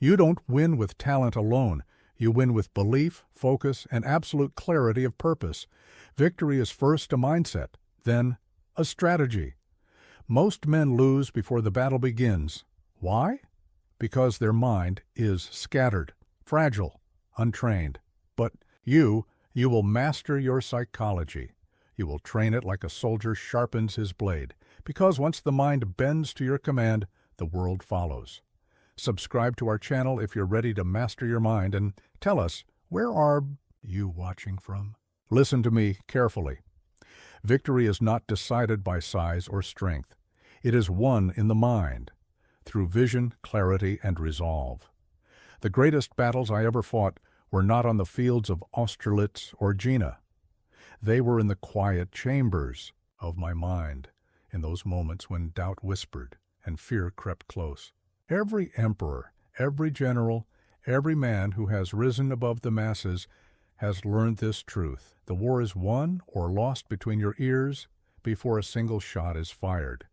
You don't win with talent alone. You win with belief, focus, and absolute clarity of purpose. Victory is first a mindset, then a strategy. Most men lose before the battle begins. Why? Because their mind is scattered, fragile, untrained. But you will master your psychology. You will train it like a soldier sharpens his blade, because once the mind bends to your command, the world follows. Subscribe to our channel if you're ready to master your mind, and tell us, where are you watching from? Listen to me carefully. Victory is not decided by size or strength. It is won in the mind, through vision, clarity, and resolve. The greatest battles I ever fought were not on the fields of Austerlitz or Jena. They were in the quiet chambers of my mind, in those moments when doubt whispered and fear crept close. Every emperor, every general, every man who has risen above the masses has learned this truth. The war is won or lost between your ears before a single shot is fired.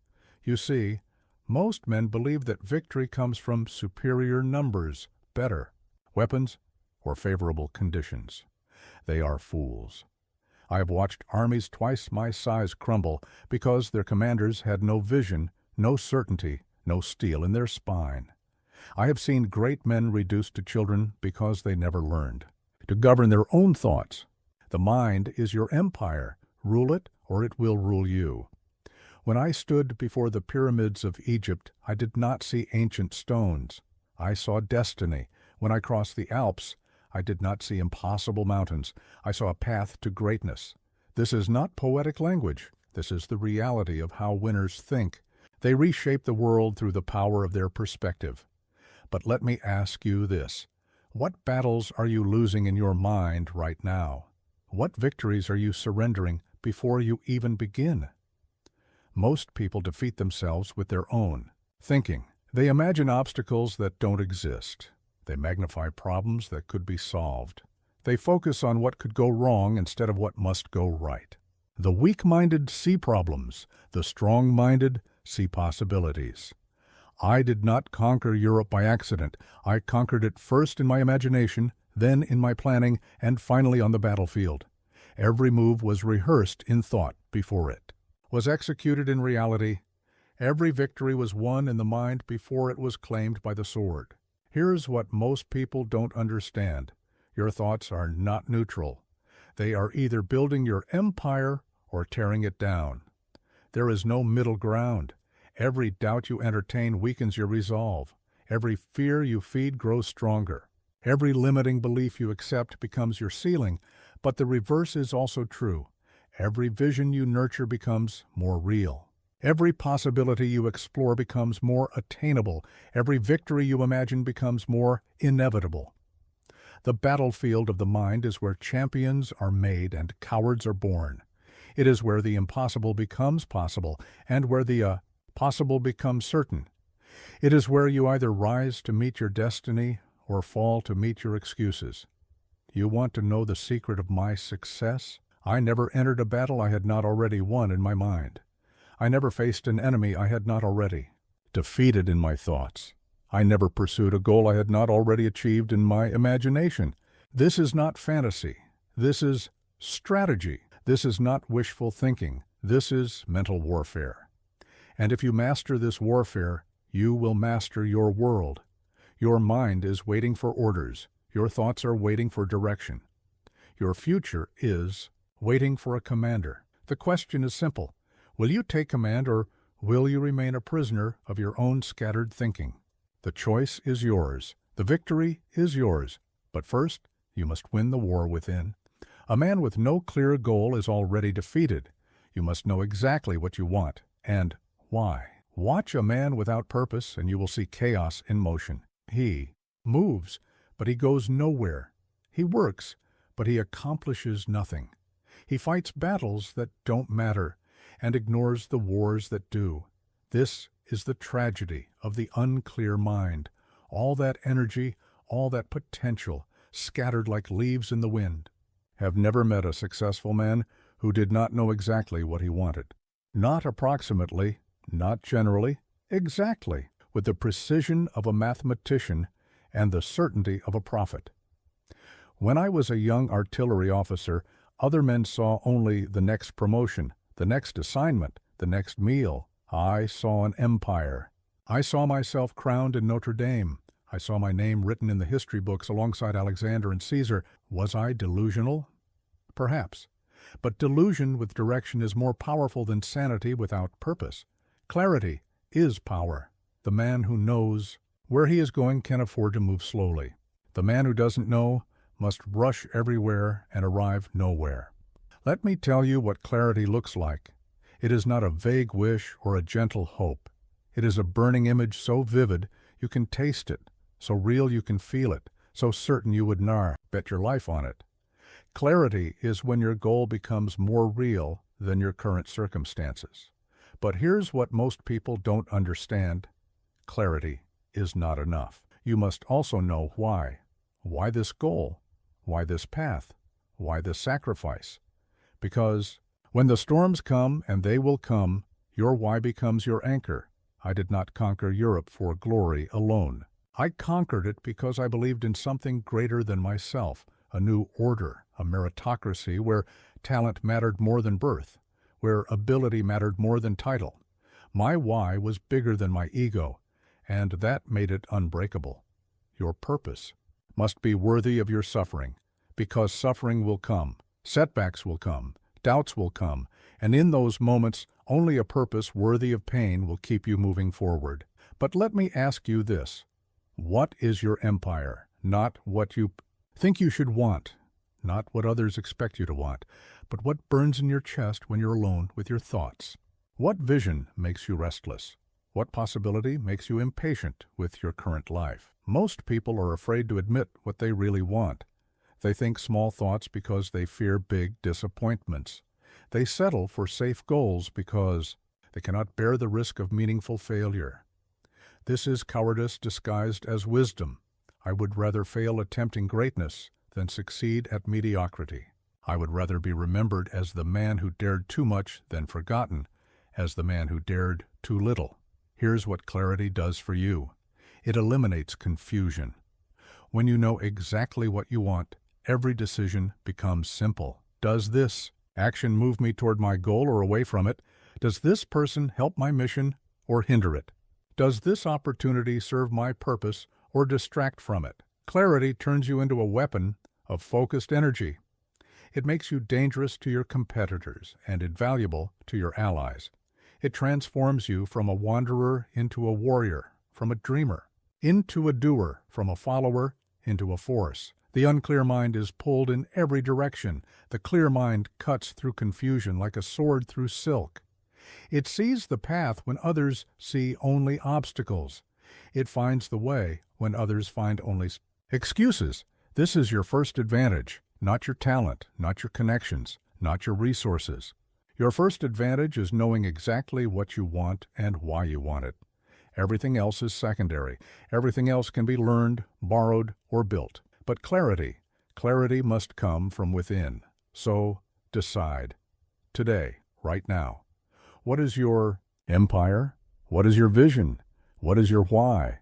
You see, most men believe that victory comes from superior numbers, better weapons, or favorable conditions. They are fools. I have watched armies twice my size crumble because their commanders had no vision, no certainty, no steel in their spine. I have seen great men reduced to children because they never learned to govern their own thoughts. The mind is your empire. Rule it, or it will rule you. When I stood before the pyramids of Egypt, I did not see ancient stones. I saw destiny. When I crossed the Alps, I did not see impossible mountains. I saw a path to greatness. This is not poetic language. This is the reality of how winners think. They reshape the world through the power of their perspective. But let me ask you this. What battles are you losing in your mind right now? What victories are you surrendering before you even begin? Most people defeat themselves with their own thinking. They imagine obstacles that don't exist. They magnify problems that could be solved. They focus on what could go wrong instead of what must go right. The weak-minded see problems. The strong-minded see possibilities. I did not conquer Europe by accident. I conquered it first in my imagination, then in my planning, and finally on the battlefield. Every move was rehearsed in thought before it was executed in reality. Every victory was won in the mind before it was claimed by the sword. Here's what most people don't understand. Your thoughts are not neutral. They are either building your empire or tearing it down. There is no middle ground. Every doubt you entertain weakens your resolve. Every fear you feed grows stronger. Every limiting belief you accept becomes your ceiling, but the reverse is also true. Every vision you nurture becomes more real. Every possibility you explore becomes more attainable. Every victory you imagine becomes more inevitable. The battlefield of the mind is where champions are made and cowards are born. It is where the impossible becomes possible and where the possible becomes certain. It is where you either rise to meet your destiny or fall to meet your excuses. You want to know the secret of my success? I never entered a battle I had not already won in my mind. I never faced an enemy I had not already defeated in my thoughts. I never pursued a goal I had not already achieved in my imagination. This is not fantasy. This is strategy. This is not wishful thinking. This is mental warfare. And if you master this warfare, you will master your world. Your mind is waiting for orders. Your thoughts are waiting for direction. Your future is waiting for a commander. The question is simple. Will you take command, or will you remain a prisoner of your own scattered thinking? The choice is yours. The victory is yours. But first, you must win the war within. A man with no clear goal is already defeated. You must know exactly what you want and why. Watch a man without purpose, and you will see chaos in motion. He moves, but he goes nowhere. He works, but he accomplishes nothing. He fights battles that don't matter and ignores the wars that do. This is the tragedy of the unclear mind. All that energy, all that potential, scattered like leaves in the wind. Have never met a successful man who did not know exactly what he wanted. Not approximately, not generally, exactly. With the precision of a mathematician, and the certainty of a profit. When I was a young artillery officer, other men saw only the next promotion, the next assignment, the next meal. I saw an empire. I saw myself crowned in Notre Dame. I saw my name written in the history books alongside Alexander and Caesar. Was I delusional? Perhaps. But delusion with direction is more powerful than sanity without purpose. Clarity is power. The man who knows where he is going can afford to move slowly. The man who doesn't know must rush everywhere and arrive nowhere. Let me tell you what clarity looks like. It is not a vague wish or a gentle hope. It is a burning image so vivid you can taste it, so real you can feel it, so certain you would bet your life on it. Clarity is when your goal becomes more real than your current circumstances. But here's what most people don't understand. Clarity is not enough. You must also know why. Why this goal? Why this path? Why this sacrifice? Because when the storms come, and they will come, your why becomes your anchor. I did not conquer Europe for glory alone. I conquered it because I believed in something greater than myself, a new order, a meritocracy where talent mattered more than birth, where ability mattered more than title. My why was bigger than my ego, and that made it unbreakable. Your purpose must be worthy of your suffering, because suffering will come, setbacks will come, doubts will come, and in those moments only a purpose worthy of pain will keep you moving forward. But let me ask you this. What is your empire? Not what you think you should want, not what others expect you to want, but what burns in your chest when you're alone with your thoughts. What vision makes you restless? What possibility makes you impatient with your current life? Most people are afraid to admit what they really want. They think small thoughts because they fear big disappointments. They settle for safe goals because they cannot bear the risk of meaningful failure. This is cowardice disguised as wisdom. I would rather fail attempting greatness than succeed at mediocrity. I would rather be remembered as the man who dared too much than forgotten as the man who dared too little. Here's what clarity does for you. It eliminates confusion. When you know exactly what you want, every decision becomes simple. Does this action move me toward my goal or away from it? Does this person help my mission or hinder it? Does this opportunity serve my purpose or distract from it? Clarity turns you into a weapon of focused energy. It makes you dangerous to your competitors and invaluable to your allies. It transforms you from a wanderer into a warrior, from a dreamer into a doer, from a follower into a force. The unclear mind is pulled in every direction. The clear mind cuts through confusion like a sword through silk. It sees the path when others see only obstacles. It finds the way when others find only excuses. This is your first advantage, not your talent, not your connections, not your resources. Your first advantage is knowing exactly what you want and why you want it. Everything else is secondary. Everything else can be learned, borrowed, or built. But clarity must come from within. So decide, today, right now. What is your empire? What is your vision? What is your why?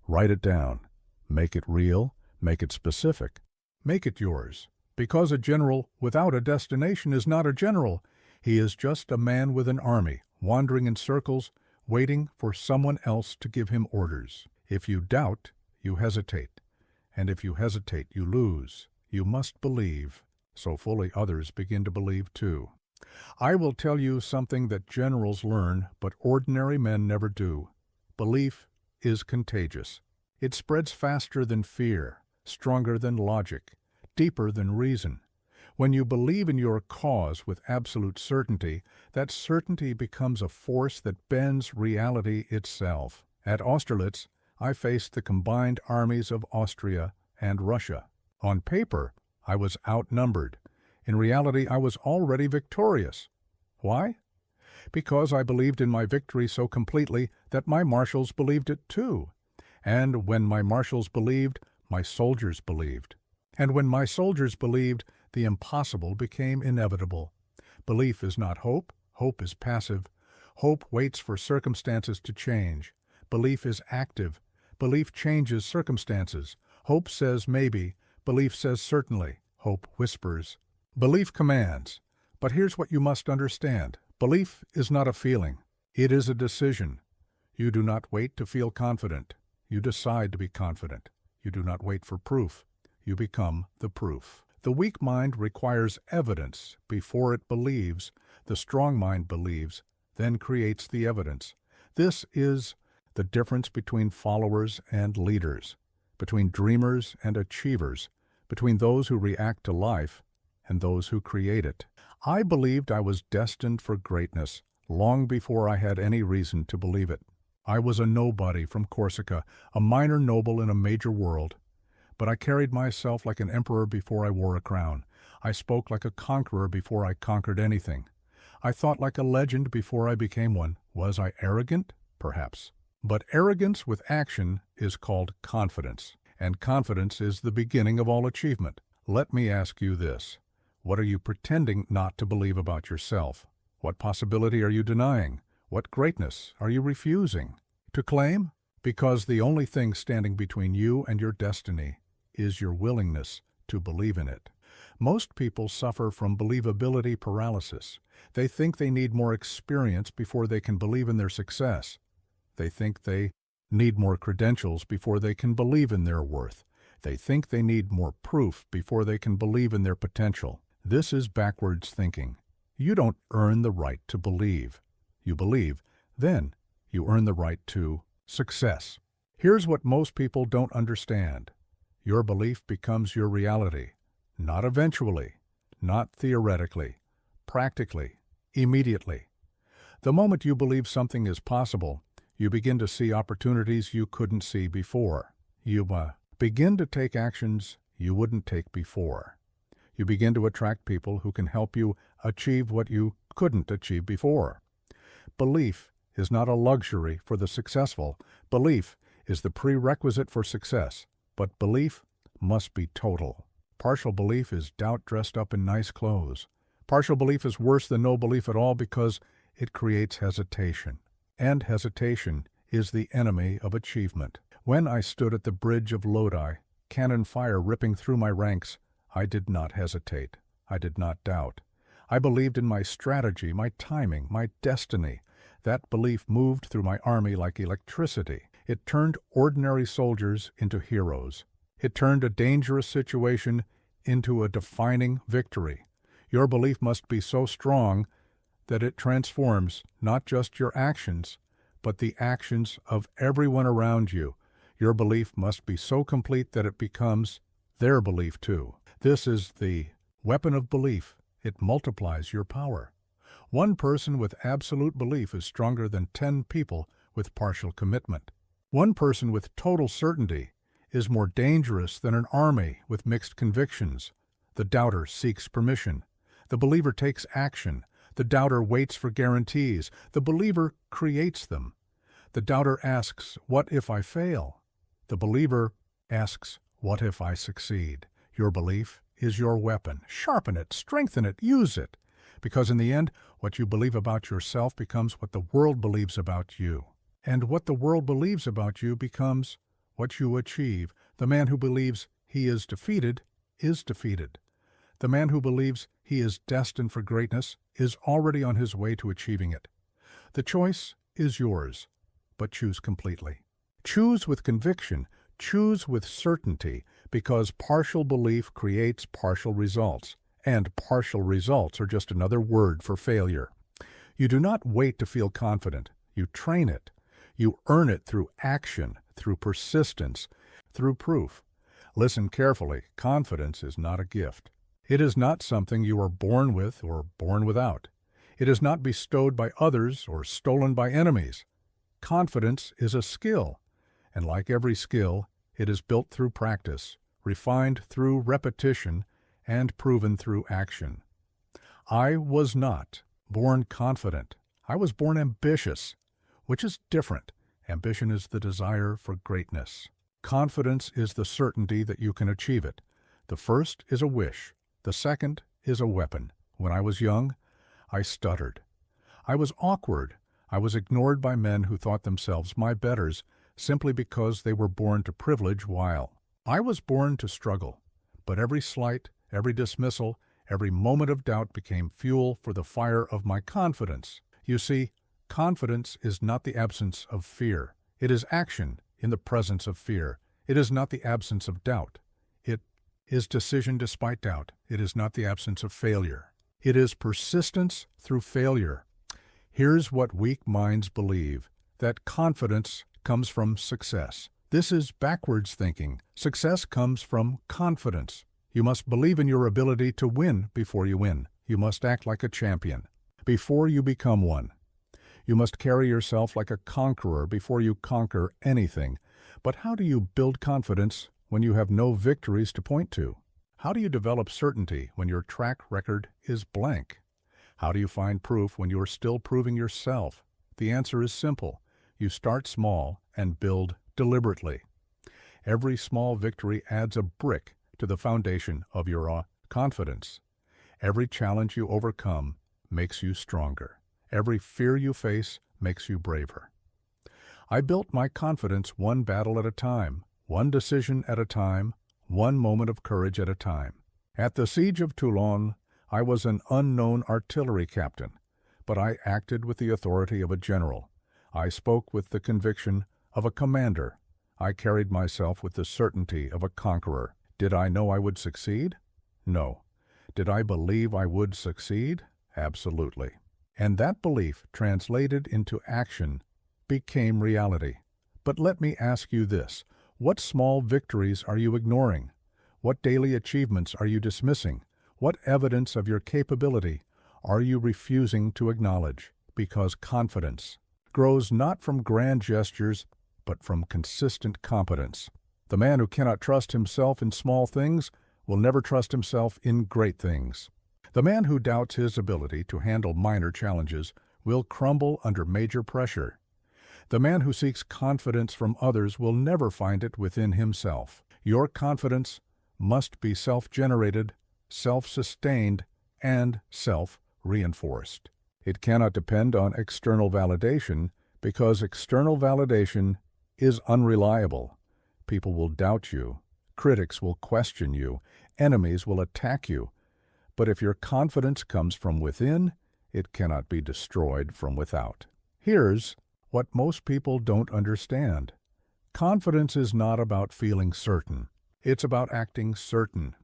Write it down. Make it real. Make it specific. Make it yours. Because a general without a destination is not a general. He is just a man with an army, wandering in circles, waiting for someone else to give him orders. If you doubt, you hesitate. And if you hesitate, you lose. You must believe, so fully others begin to believe too. I will tell you something that generals learn, but ordinary men never do. Belief is contagious. It spreads faster than fear, stronger than logic, deeper than reason. When you believe in your cause with absolute certainty, that certainty becomes a force that bends reality itself. At Austerlitz, I faced the combined armies of Austria and Russia. On paper, I was outnumbered. In reality, I was already victorious. Why? Because I believed in my victory so completely that my marshals believed it too. And when my marshals believed, my soldiers believed. And when my soldiers believed, the impossible became inevitable. Belief is not hope. Hope is passive. Hope waits for circumstances to change. Belief is active. Belief changes circumstances. Hope says maybe. Belief says certainly. Hope whispers. Belief commands. But here's what you must understand. Belief is not a feeling. It is a decision. You do not wait to feel confident. You decide to be confident. You do not wait for proof. You become the proof. The weak mind requires evidence before it believes. The strong mind believes, then creates the evidence. This is the difference between followers and leaders, between dreamers and achievers, between those who react to life and those who create it. I believed I was destined for greatness long before I had any reason to believe it. I was a nobody from Corsica, a minor noble in a major world. But I carried myself like an emperor before I wore a crown. I spoke like a conqueror before I conquered anything. I thought like a legend before I became one. Was I arrogant? Perhaps. But arrogance with action is called confidence, and confidence is the beginning of all achievement. Let me ask you this. What are you pretending not to believe about yourself? What possibility are you denying? What greatness are you refusing to claim? Because the only thing standing between you and your destiny is your willingness to believe in it. Most people suffer from believability paralysis. They think they need more experience before they can believe in their success. They think they need more credentials before they can believe in their worth. They think they need more proof before they can believe in their potential. This is backwards thinking. You don't earn the right to believe. You believe, then you earn the right to success. Here's what most people don't understand. Your belief becomes your reality. Not eventually, not theoretically, practically, immediately. The moment you believe something is possible, you begin to see opportunities you couldn't see before. You begin to take actions you wouldn't take before. You begin to attract people who can help you achieve what you couldn't achieve before. Belief is not a luxury for the successful. Belief is the prerequisite for success. But belief must be total. Partial belief is doubt dressed up in nice clothes. Partial belief is worse than no belief at all because it creates hesitation. And hesitation is the enemy of achievement. When I stood at the bridge of Lodi, cannon fire ripping through my ranks, I did not hesitate. I did not doubt. I believed in my strategy, my timing, my destiny. That belief moved through my army like electricity. It turned ordinary soldiers into heroes. It turned a dangerous situation into a defining victory. Your belief must be so strong that it transforms not just your actions, but the actions of everyone around you. Your belief must be so complete that it becomes their belief too. This is the weapon of belief. It multiplies your power. One person with absolute belief is stronger than 10 people with partial commitment. One person with total certainty is more dangerous than an army with mixed convictions. The doubter seeks permission. The believer takes action. The doubter waits for guarantees. The believer creates them. The doubter asks, "What if I fail?" The believer asks, "What if I succeed?" Your belief is your weapon. Sharpen it, strengthen it, use it. Because in the end, what you believe about yourself becomes what the world believes about you. And what the world believes about you becomes what you achieve. The man who believes he is defeated is defeated. The man who believes he is destined for greatness is already on his way to achieving it. The choice is yours, but choose completely. Choose with conviction. Choose with certainty, because partial belief creates partial results, and partial results are just another word for failure. You do not wait to feel confident. You train it. You earn it through action, through persistence, through proof. Listen carefully. Confidence is not a gift. It is not something you are born with or born without. It is not bestowed by others or stolen by enemies. Confidence is a skill, and like every skill, it is built through practice, refined through repetition, and proven through action. I was not born confident. I was born ambitious, which is different. Ambition is the desire for greatness. Confidence is the certainty that you can achieve it. The first is a wish. The second is a weapon. When I was young, I stuttered. I was awkward. I was ignored by men who thought themselves my betters. simply because they were born to privilege while I was born to struggle. But every slight, every dismissal, every moment of doubt became fuel for the fire of my confidence. You see, confidence is not the absence of fear. It is action in the presence of fear. It is not the absence of doubt. It is decision despite doubt. It is not the absence of failure. It is persistence through failure. Here's what weak minds believe, that confidence comes from success. This is backwards thinking. Success comes from confidence. You must believe in your ability to win before you win. You must act like a champion before you become one. You must carry yourself like a conqueror before you conquer anything. But how do you build confidence when you have no victories to point to? How do you develop certainty when your track record is blank? How do you find proof when you are still proving yourself? The answer is simple. You start small and build deliberately. Every small victory adds a brick to the foundation of your confidence. Every challenge you overcome makes you stronger. Every fear you face makes you braver. I built my confidence one battle at a time, one decision at a time, one moment of courage at a time. At the siege of Toulon, I was an unknown artillery captain, but I acted with the authority of a general. I spoke with the conviction of a commander. I carried myself with the certainty of a conqueror. Did I know I would succeed? No. Did I believe I would succeed? Absolutely. And that belief, translated into action, became reality. But let me ask you this. What small victories are you ignoring? What daily achievements are you dismissing? What evidence of your capability are you refusing to acknowledge? Because confidence grows not from grand gestures, but from consistent competence. The man who cannot trust himself in small things will never trust himself in great things. The man who doubts his ability to handle minor challenges will crumble under major pressure. The man who seeks confidence from others will never find it within himself. Your confidence must be self-generated, self-sustained, and self-reinforced. It cannot depend on external validation because external validation is unreliable. People will doubt you. Critics will question you. Enemies will attack you. But if your confidence comes from within, it cannot be destroyed from without. Here's what most people don't understand. Confidence is not about feeling certain. It's about acting certain.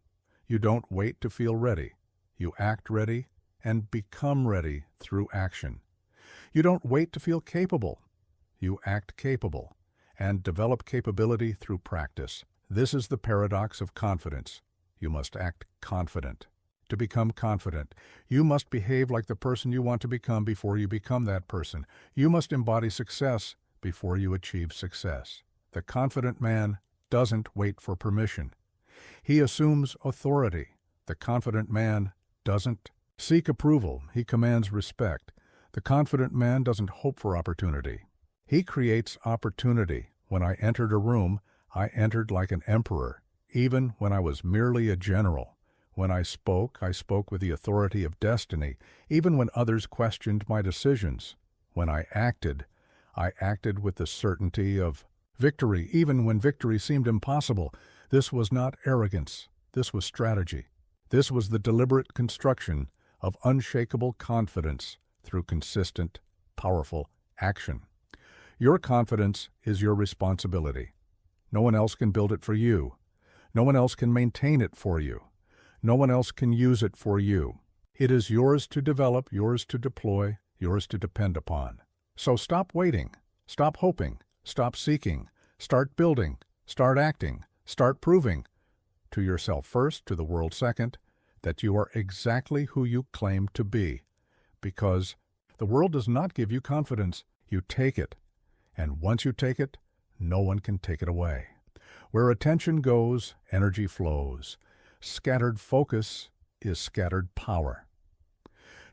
You don't wait to feel ready. You act ready and become ready through action. You don't wait to feel capable. You act capable and develop capability through practice. This is the paradox of confidence. You must act confident. To become confident, you must behave like the person you want to become before you become that person. You must embody success before you achieve success. The confident man doesn't wait for permission. He assumes authority. The confident man doesn't seek approval. He commands respect. The confident man doesn't hope for opportunity. He creates opportunity. When I entered a room, I entered like an emperor, even when I was merely a general. When I spoke with the authority of destiny, even when others questioned my decisions. When I acted with the certainty of victory, even when victory seemed impossible. This was not arrogance. This was strategy. This was the deliberate construction of unshakable confidence through consistent, powerful action. Your confidence is your responsibility. No one else can build it for you. No one else can maintain it for you. No one else can use it for you. It is yours to develop, yours to deploy, yours to depend upon. So stop waiting, stop hoping, stop seeking, start building, start acting, start proving, to yourself first, to the world second, that you are exactly who you claim to be. Because the world does not give you confidence, you take it. And once you take it, no one can take it away. Where attention goes, energy flows. Scattered focus is scattered power.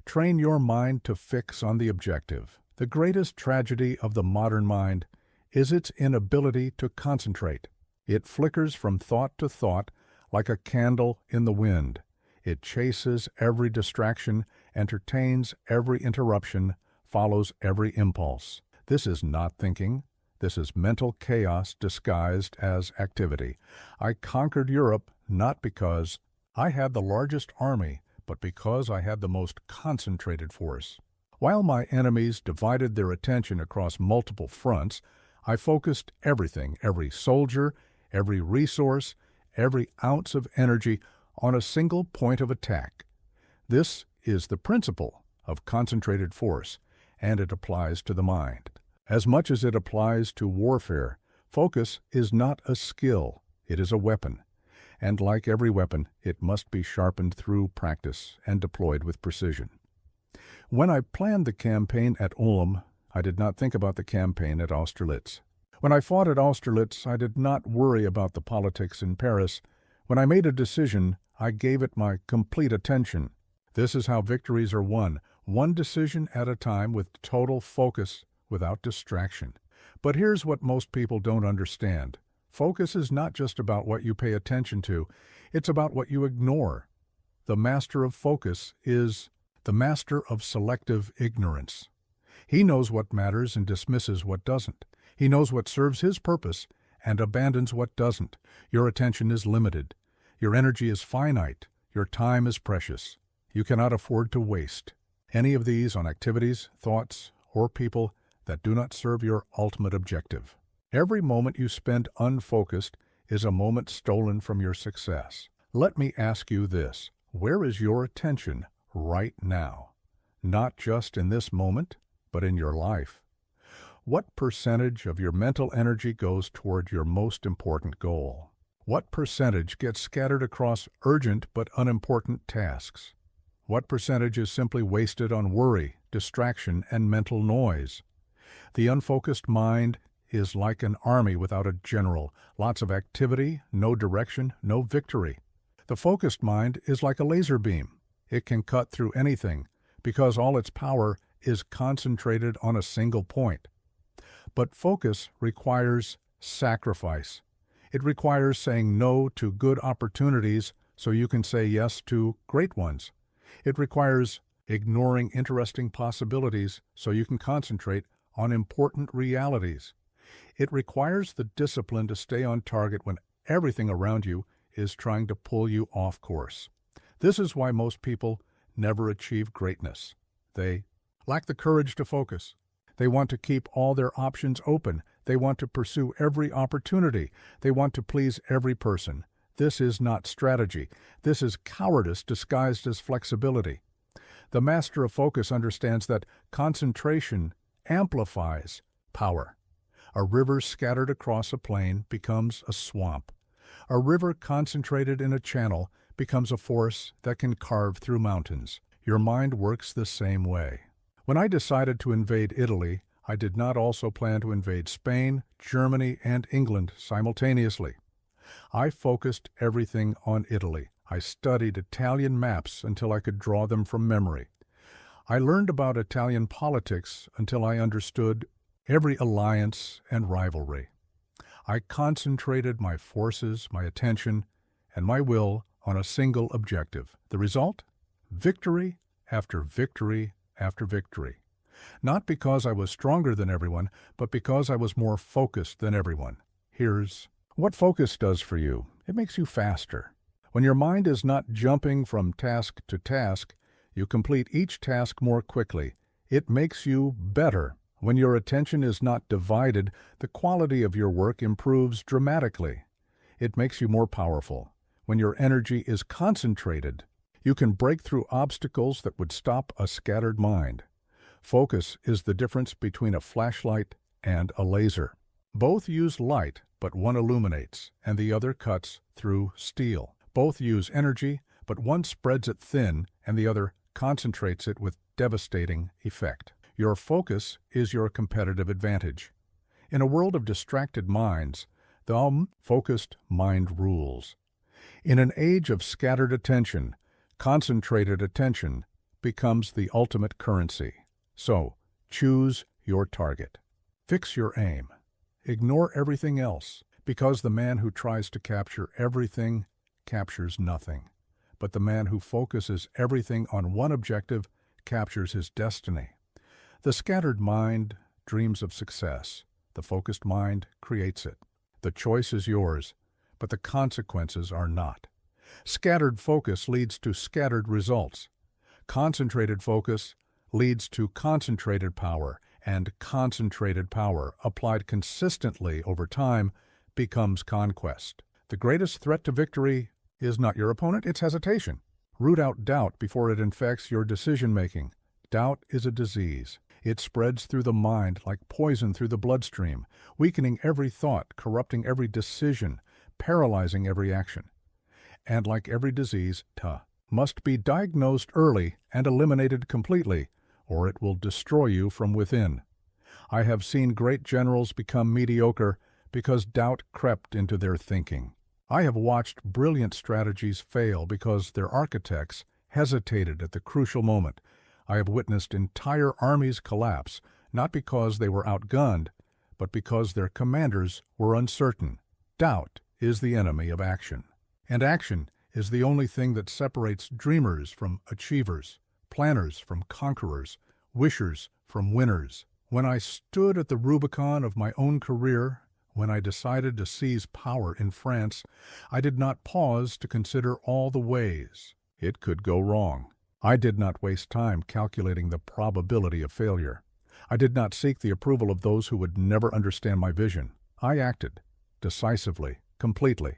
Train your mind to fix on the objective. The greatest tragedy of the modern mind is its inability to concentrate. It flickers from thought to thought like a candle in the wind. It chases every distraction, entertains every interruption, follows every impulse. This is not thinking. This is mental chaos disguised as activity. I conquered Europe not because I had the largest army, but because I had the most concentrated force. While my enemies divided their attention across multiple fronts, I focused everything, every soldier, every resource, every ounce of energy on a single point of attack. This is the principle of concentrated force, and it applies to the mind. As much as it applies to warfare, focus is not a skill, it is a weapon. And like every weapon, it must be sharpened through practice and deployed with precision. When I planned the campaign at Ulm, I did not think about the campaign at Austerlitz. When I fought at Austerlitz, I did not worry about the politics in Paris. When I made a decision, I gave it my complete attention. This is how victories are won, one decision at a time with total focus, without distraction. But here's what most people don't understand. Focus is not just about what you pay attention to, it's about what you ignore. The master of focus is the master of selective ignorance. He knows what matters and dismisses what doesn't. He knows what serves his purpose and abandons what doesn't. Your attention is limited. Your energy is finite. Your time is precious. You cannot afford to waste any of these on activities, thoughts, or people that do not serve your ultimate objective. Every moment you spend unfocused is a moment stolen from your success. Let me ask you this: where is your attention right now? Not just in this moment, but in your life. What percentage of your mental energy goes toward your most important goal? What percentage gets scattered across urgent but unimportant tasks? What percentage is simply wasted on worry, distraction, and mental noise? The unfocused mind is like an army without a general. Lots of activity, no direction, no victory. The focused mind is like a laser beam. It can cut through anything because all its power is concentrated on a single point. But focus requires sacrifice. It requires saying no to good opportunities so you can say yes to great ones. It requires ignoring interesting possibilities so you can concentrate on important realities. It requires the discipline to stay on target when everything around you is trying to pull you off course. This is why most people never achieve greatness. They lack the courage to focus. They want to keep all their options open. They want to pursue every opportunity. They want to please every person. This is not strategy. This is cowardice disguised as flexibility. The master of focus understands that concentration amplifies power. A river scattered across a plain becomes a swamp. A river concentrated in a channel becomes a force that can carve through mountains. Your mind works the same way. When I decided to invade Italy, I did not also plan to invade Spain, Germany, and England simultaneously. I focused everything on Italy. I studied Italian maps until I could draw them from memory. I learned about Italian politics until I understood every alliance and rivalry. I concentrated my forces, my attention, and my will on a single objective. The result? Victory after victory after victory. Not because I was stronger than everyone, but because I was more focused than everyone. Here's what focus does for you. It makes you faster. When your mind is not jumping from task to task, you complete each task more quickly. It makes you better. When your attention is not divided, the quality of your work improves dramatically. It makes you more powerful. When your energy is concentrated, you can break through obstacles that would stop a scattered mind. Focus is the difference between a flashlight and a laser. Both use light, but one illuminates, and the other cuts through steel. Both use energy, but one spreads it thin, and the other concentrates it with devastating effect. Your focus is your competitive advantage. In a world of distracted minds, the focused mind rules. In an age of scattered attention, concentrated attention becomes the ultimate currency. So, choose your target. Fix your aim. Ignore everything else, because the man who tries to capture everything captures nothing. But the man who focuses everything on one objective captures his destiny. The scattered mind dreams of success. The focused mind creates it. The choice is yours, but the consequences are not. Scattered focus leads to scattered results. Concentrated focus leads to concentrated power, and concentrated power, applied consistently over time, becomes conquest. The greatest threat to victory is not your opponent, it's hesitation. Root out doubt before it infects your decision-making. Doubt is a disease. It spreads through the mind like poison through the bloodstream, weakening every thought, corrupting every decision, paralyzing every action. And like every disease, must be diagnosed early and eliminated completely, or it will destroy you from within. I have seen great generals become mediocre because doubt crept into their thinking. I have watched brilliant strategies fail because their architects hesitated at the crucial moment. I have witnessed entire armies collapse, not because they were outgunned, but because their commanders were uncertain. Doubt is the enemy of action. And action is the only thing that separates dreamers from achievers, planners from conquerors, wishers from winners. When I stood at the Rubicon of my own career, when I decided to seize power in France, I did not pause to consider all the ways it could go wrong. I did not waste time calculating the probability of failure. I did not seek the approval of those who would never understand my vision. I acted decisively, completely.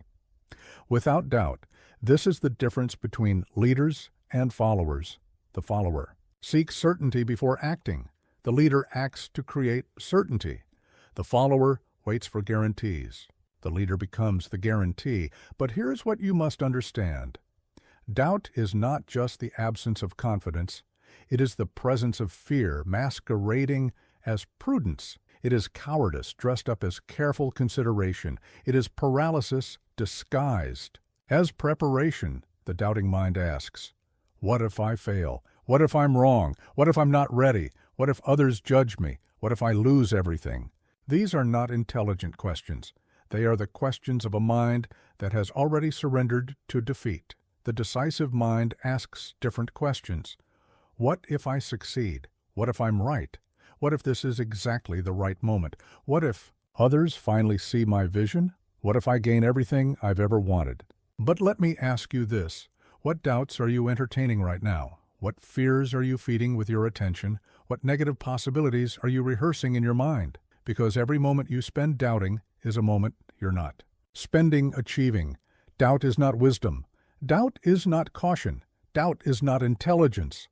Without doubt, this is the difference between leaders and followers. The follower seeks certainty before acting. The leader acts to create certainty. The follower waits for guarantees. The leader becomes the guarantee. But here's what you must understand. Doubt is not just the absence of confidence. It is the presence of fear masquerading as prudence. It is cowardice dressed up as careful consideration. It is paralysis disguised as preparation. The doubting mind asks, what if I fail? What if I'm wrong? What if I'm not ready? What if others judge me? What if I lose everything? These are not intelligent questions. They are the questions of a mind that has already surrendered to defeat. The decisive mind asks different questions. What if I succeed? What if I'm right? What if this is exactly the right moment? What if others finally see my vision? What if I gain everything I've ever wanted? But let me ask you this. What doubts are you entertaining right now? What fears are you feeding with your attention? What negative possibilities are you rehearsing in your mind? Because every moment you spend doubting is a moment you're not spending achieving. Doubt is not wisdom. Doubt is not caution. Doubt is not intelligence.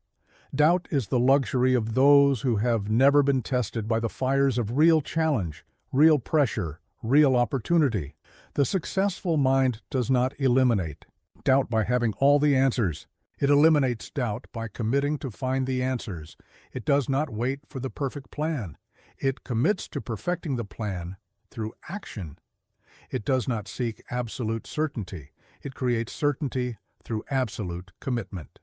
Doubt is the luxury of those who have never been tested by the fires of real challenge, real pressure, real opportunity. The successful mind does not eliminate doubt by having all the answers. It eliminates doubt by committing to find the answers. It does not wait for the perfect plan. It commits to perfecting the plan through action. It does not seek absolute certainty. It creates certainty through absolute commitment.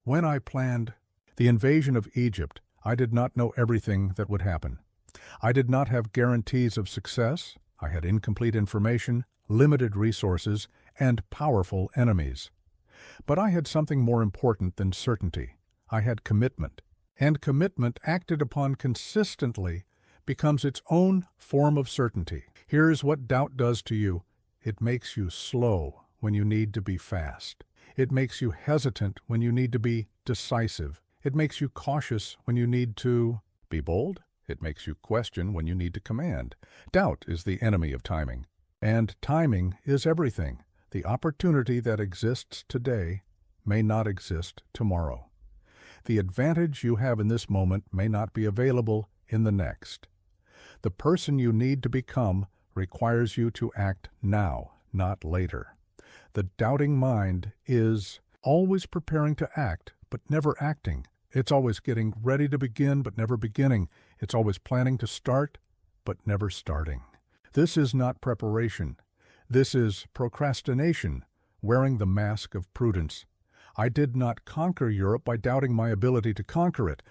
When I planned the invasion of Egypt, I did not know everything that would happen. I did not have guarantees of success. I had incomplete information, limited resources, and powerful enemies. But I had something more important than certainty. I had commitment. And commitment acted upon consistently becomes its own form of certainty. Here's what doubt does to you. It makes you slow when you need to be fast. It makes you hesitant when you need to be decisive. It makes you cautious when you need to be bold. It makes you question when you need to command. Doubt is the enemy of timing. And timing is everything. The opportunity that exists today may not exist tomorrow. The advantage you have in this moment may not be available in the next. The person you need to become requires you to act now, not later. The doubting mind is always preparing to act, but never acting. It's always getting ready to begin, but never beginning. It's always planning to start, but never starting. This is not preparation. This is procrastination, wearing the mask of prudence. I did not conquer Europe by doubting my ability to conquer it.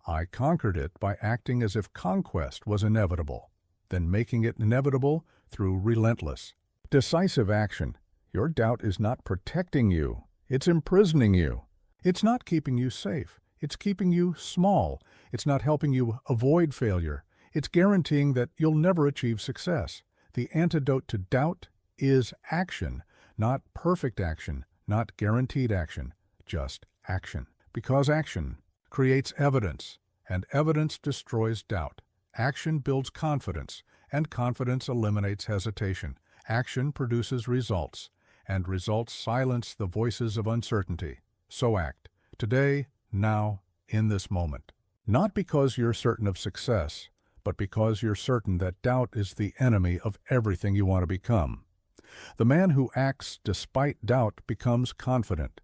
I conquered it by acting as if conquest was inevitable, then making it inevitable through relentless, decisive action. Your doubt is not protecting you. It's imprisoning you. It's not keeping you safe. It's keeping you small. It's not helping you avoid failure. It's guaranteeing that you'll never achieve success. The antidote to doubt is action, not perfect action, not guaranteed action, just action. Because action creates evidence, and evidence destroys doubt. Action builds confidence, and confidence eliminates hesitation. Action produces results, and results silence the voices of uncertainty. So act, today, now, in this moment. Not because you're certain of success, but because you're certain that doubt is the enemy of everything you want to become. The man who acts despite doubt becomes confident.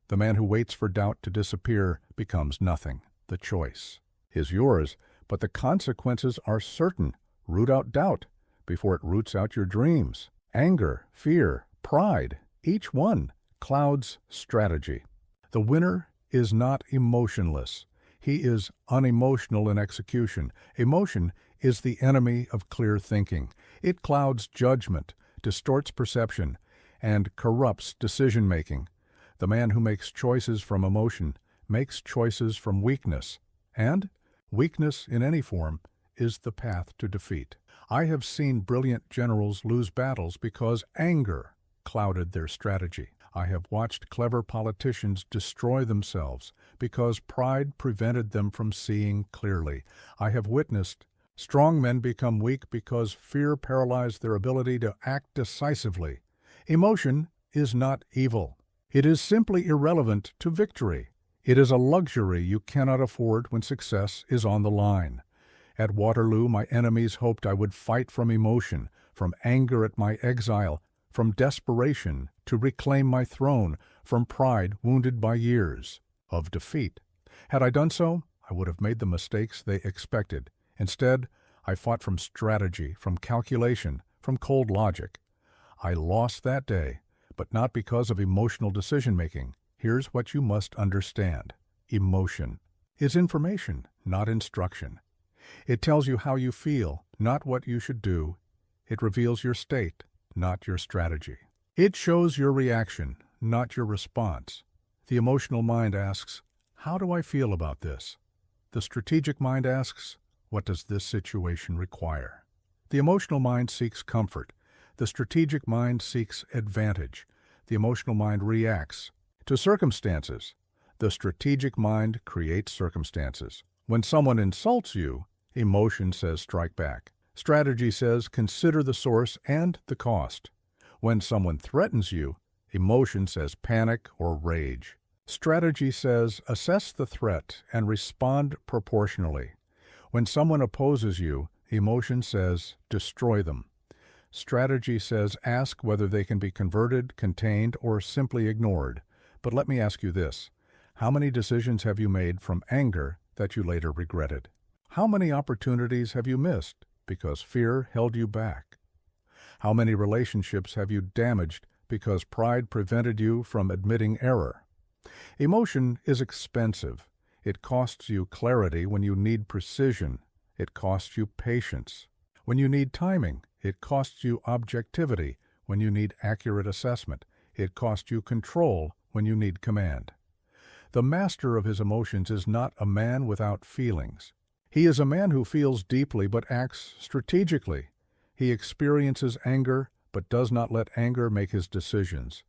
The man who waits for doubt to disappear becomes nothing. The choice is yours, but the consequences are certain. Root out doubt before it roots out your dreams. Anger, fear, pride, each one clouds strategy. The winner is not emotionless. He is unemotional in execution. Emotion is the enemy of clear thinking. It clouds judgment, distorts perception, and corrupts decision-making. The man who makes choices from emotion makes choices from weakness, and weakness in any form is the path to defeat. I have seen brilliant generals lose battles because anger clouded their strategy. I have watched clever politicians destroy themselves because pride prevented them from seeing clearly. I have witnessed strong men become weak because fear paralyzed their ability to act decisively. Emotion is not evil. It is simply irrelevant to victory. It is a luxury you cannot afford when success is on the line. At Waterloo, my enemies hoped I would fight from emotion, from anger at my exile, from desperation to reclaim my throne, from pride wounded by years of defeat. Had I done so, I would have made the mistakes they expected. Instead, I fought from strategy, from calculation, from cold logic. I lost that day, but not because of emotional decision-making. Here's what you must understand. Emotion is information, not instruction. It tells you how you feel, not what you should do. It reveals your state, not your strategy. It shows your reaction, not your response. The emotional mind asks, how do I feel about this? The strategic mind asks, what does this situation require? The emotional mind seeks comfort. The strategic mind seeks advantage. The emotional mind reacts to circumstances. The strategic mind creates circumstances. When someone insults you, emotion says strike back. Strategy says consider the source and the cost. When someone threatens you, emotion says panic or rage. Strategy says assess the threat and respond proportionally. When someone opposes you, emotion says destroy them. Strategy says ask whether they can be converted, contained, or simply ignored. But let me ask you this. How many decisions have you made from anger that you later regretted? How many opportunities have you missed because fear held you back? How many relationships have you damaged because pride prevented you from admitting error? Emotion is expensive. It costs you clarity when you need precision. It costs you patience when you need timing. It costs you objectivity when you need accurate assessment. It costs you control when you need command. The master of his emotions is not a man without feelings. He is a man who feels deeply but acts strategically. He experiences anger but does not let anger make his decisions.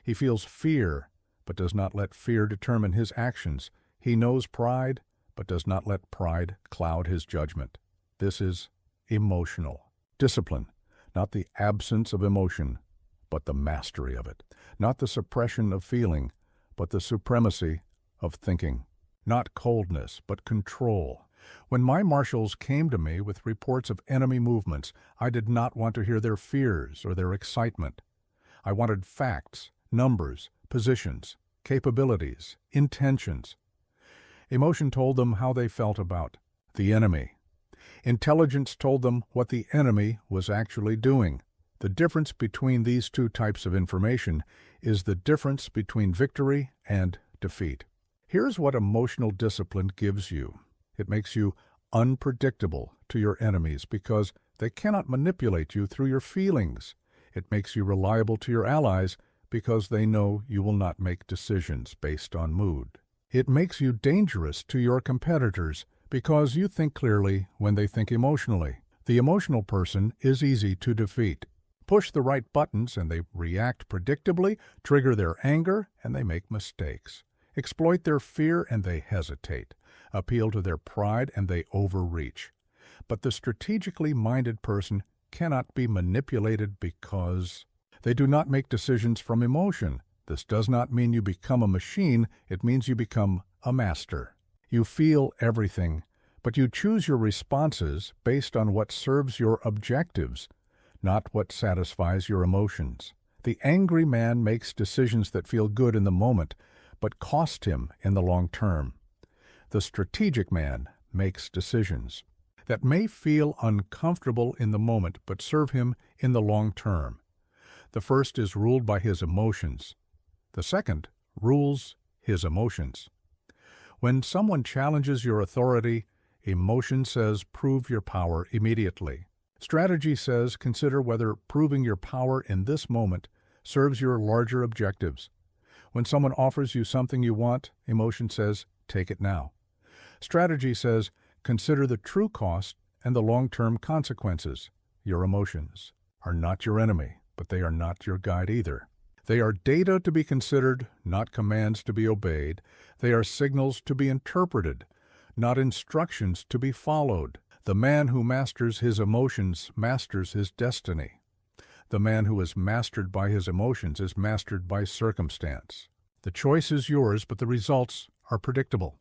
He feels fear but does not let fear determine his actions. He knows pride but does not let pride cloud his judgment. This is emotional discipline, not the absence of emotion, but the mastery of it. Not the suppression of feeling, but the supremacy of thinking. Not coldness, but control. When my marshals came to me with reports of enemy movements, I did not want to hear their fears or their excitement. I wanted facts, numbers, positions, capabilities, intentions. Emotion told them how they felt about the enemy. Intelligence told them what the enemy was actually doing. The difference between these two types of information is the difference between victory and defeat. Here's what emotional discipline gives you. It makes you unpredictable to your enemies because they cannot manipulate you through your feelings. It makes you reliable to your allies because they know you will not make decisions based on mood. It makes you dangerous to your competitors Because you think clearly when they think emotionally. The emotional person is easy to defeat. Push the right buttons and they react predictably, trigger their anger and they make mistakes. Exploit their fear and they hesitate. Appeal to their pride and they overreach. But the strategically minded person cannot be manipulated because they do not make decisions from emotion. This does not mean you become a machine, it means you become a master. You feel everything, but you choose your responses based on what serves your objectives, not what satisfies your emotions. The angry man makes decisions that feel good in the moment, but cost him in the long term. The strategic man makes decisions that may feel uncomfortable in the moment, but serve him in the long term. The first is ruled by his emotions. The second rules his emotions. When someone challenges your authority, emotion says prove your power immediately. Strategy says consider whether proving your power in this moment serves your larger objectives. When someone offers you something you want, emotion says take it now. Strategy says consider the true cost and the long-term consequences. Your emotions are not your enemy, but they are not your guide either. They are data to be considered, not commands to be obeyed. They are signals to be interpreted, not instructions to be followed. The man who masters his emotions masters his destiny. The man who is mastered by his emotions is mastered by circumstance. The choice is yours, but the results are predictable.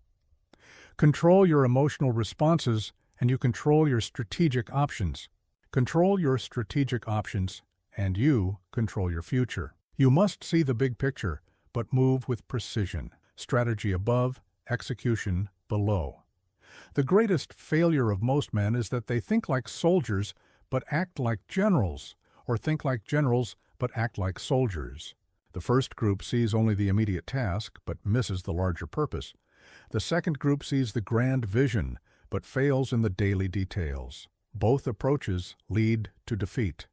Control your emotional responses, and you control your strategic options. Control your strategic options, and you control your future. You must see the big picture, but move with precision. Strategy above, execution below. The greatest failure of most men is that they think like soldiers, but act like generals, or think like generals, but act like soldiers. The first group sees only the immediate task, but misses the larger purpose. The second group sees the grand vision, but fails in the daily details. Both approaches lead to defeat.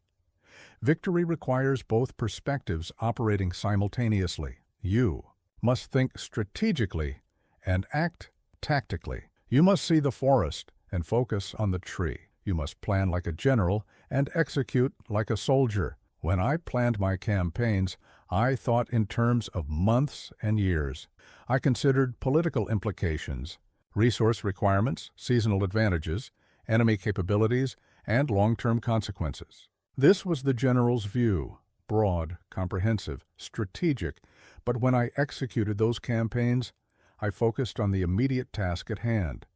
Victory requires both perspectives operating simultaneously. You must think strategically and act tactically. You must see the forest and focus on the tree. You must plan like a general and execute like a soldier. When I planned my campaigns, I thought in terms of months and years. I considered political implications, resource requirements, seasonal advantages, enemy capabilities, and long-term consequences. This was the general's view, broad, comprehensive, strategic, but when I executed those campaigns, I focused on the immediate task at hand.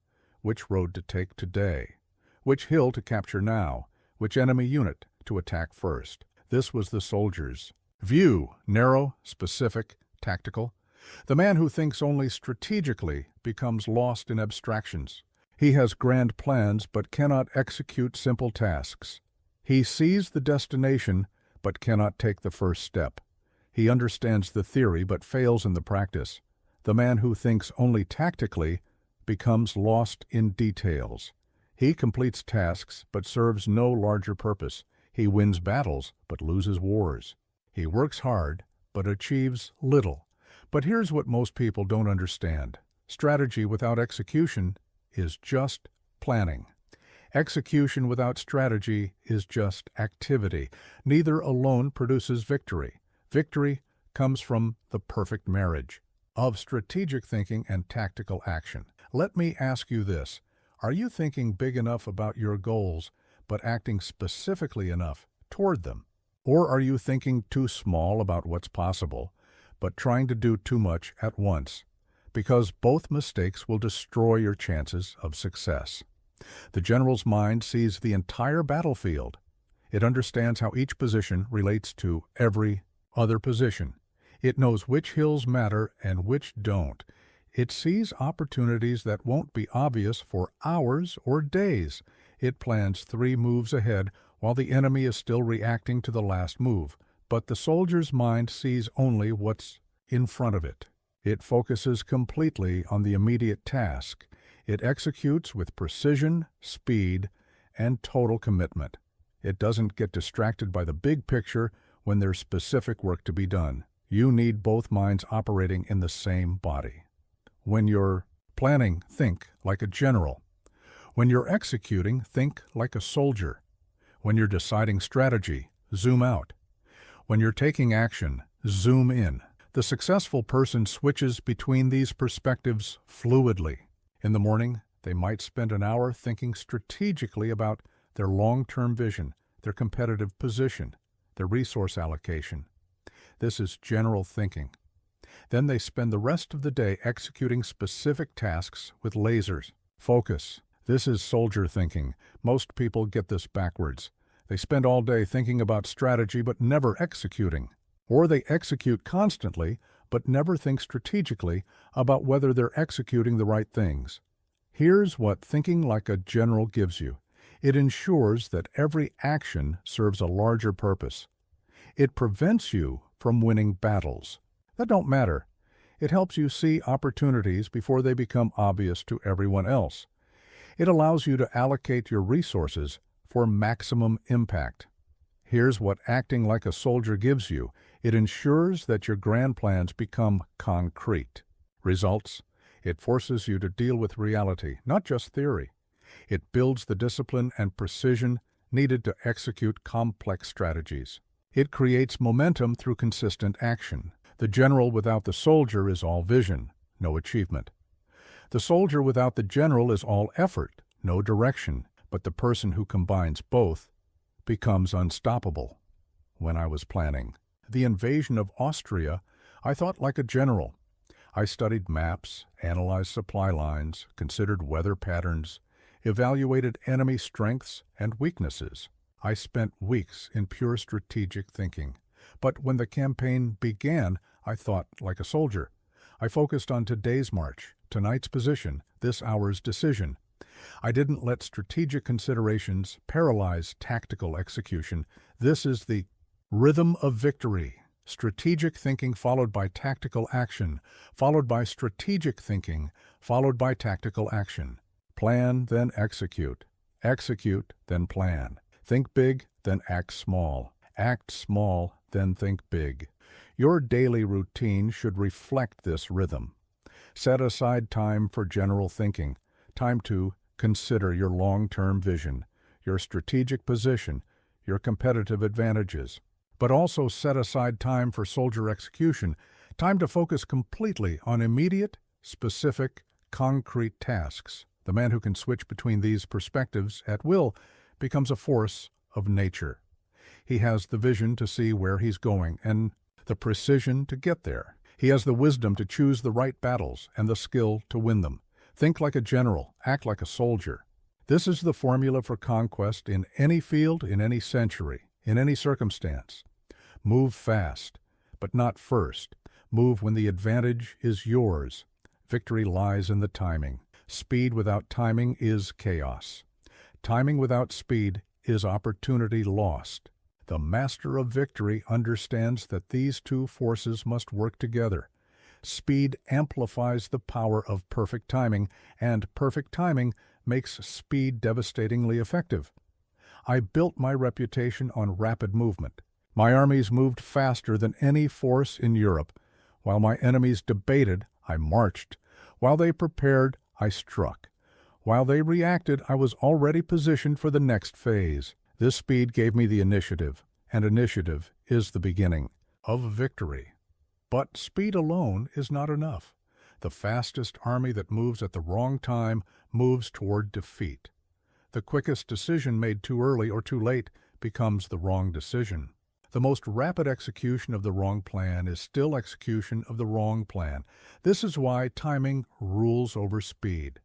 Which road to take today? Which hill to capture now? Which enemy unit to attack first? This was the soldier's view, narrow, specific, tactical. The man who thinks only strategically becomes lost in abstractions. He has grand plans but cannot execute simple tasks. He sees the destination but cannot take the first step. He understands the theory but fails in the practice. The man who thinks only tactically becomes lost in details. He completes tasks but serves no larger purpose. He wins battles but loses wars. He works hard but achieves little. But here's what most people don't understand. Strategy without execution is just planning. Execution without strategy is just activity. Neither alone produces victory. Victory comes from the perfect marriage of strategic thinking and tactical action. Let me ask you this. Are you thinking big enough about your goals, but acting specifically enough toward them? Or are you thinking too small about what's possible, but trying to do too much at once? Because both mistakes will destroy your chances of success. The general's mind sees the entire battlefield. It understands how each position relates to every other position. It knows which hills matter and which don't. It sees opportunities that won't be obvious for hours or days. It plans 3 moves ahead while the enemy is still reacting to the last move. But the soldier's mind sees only what's in front of it. It focuses completely on the immediate task. It executes with precision, speed, and total commitment. It doesn't get distracted by the big picture when there's specific work to be done. You need both minds operating in the same body. When you're planning, think like a general. When you're executing, think like a soldier. When you're deciding strategy, zoom out. When you're taking action, zoom in. The successful person switches between these perspectives fluidly. In the morning, they might spend an hour thinking strategically about their long-term vision, their competitive position, their resource allocation. This is general thinking. Then they spend the rest of the day executing specific tasks with lasers. Focus. This is soldier thinking. Most people get this backwards. They spend all day thinking about strategy but never executing. Or they execute constantly but never think strategically about whether they're executing the right things. Here's what thinking like a general gives you. It ensures that every action serves a larger purpose. It prevents you from winning battles that don't matter. It helps you see opportunities before they become obvious to everyone else. It allows you to allocate your resources for maximum impact. Here's what acting like a soldier gives you. It ensures that your grand plans become concrete. Results: it forces you to deal with reality, not just theory. It builds the discipline and precision needed to execute complex strategies. It creates momentum through consistent action. The general without the soldier is all vision, no achievement. The soldier without the general is all effort, no direction. But the person who combines both becomes unstoppable. When I was planning the invasion of Austria, I thought like a general. I studied maps, analyzed supply lines, considered weather patterns, evaluated enemy strengths and weaknesses. I spent weeks in pure strategic thinking. But when the campaign began, I thought like a soldier. I focused on today's march, tonight's position, this hour's decision. I didn't let strategic considerations paralyze tactical execution. This is the rhythm of victory. Strategic thinking followed by tactical action, followed by strategic thinking, followed by tactical action. Plan, then execute. Execute, then plan. Think big, then act small. Act small, then think big. Your daily routine should reflect this rhythm. Set aside time for general thinking, time to consider your long-term vision, your strategic position, your competitive advantages. But also set aside time for soldier execution, time to focus completely on immediate, specific, concrete tasks. The man who can switch between these perspectives at will becomes a force of nature. He has the vision to see where he's going and the precision to get there. He has the wisdom to choose the right battles and the skill to win them. Think like a general, act like a soldier. This is the formula for conquest in any field, in any century, in any circumstance. Move fast, but not first. Move when the advantage is yours. Victory lies in the timing. Speed without timing is chaos. Timing without speed is opportunity lost. The master of victory understands that these two forces must work together. Speed amplifies the power of perfect timing, and perfect timing makes speed devastatingly effective. I built my reputation on rapid movement. My armies moved faster than any force in Europe. While my enemies debated, I marched. While they prepared, I struck. While they reacted, I was already positioned for the next phase. This speed gave me the initiative, and initiative is the beginning of victory. But speed alone is not enough. The fastest army that moves at the wrong time moves toward defeat. The quickest decision made too early or too late becomes the wrong decision. The most rapid execution of the wrong plan is still execution of the wrong plan. This is why timing rules over speed.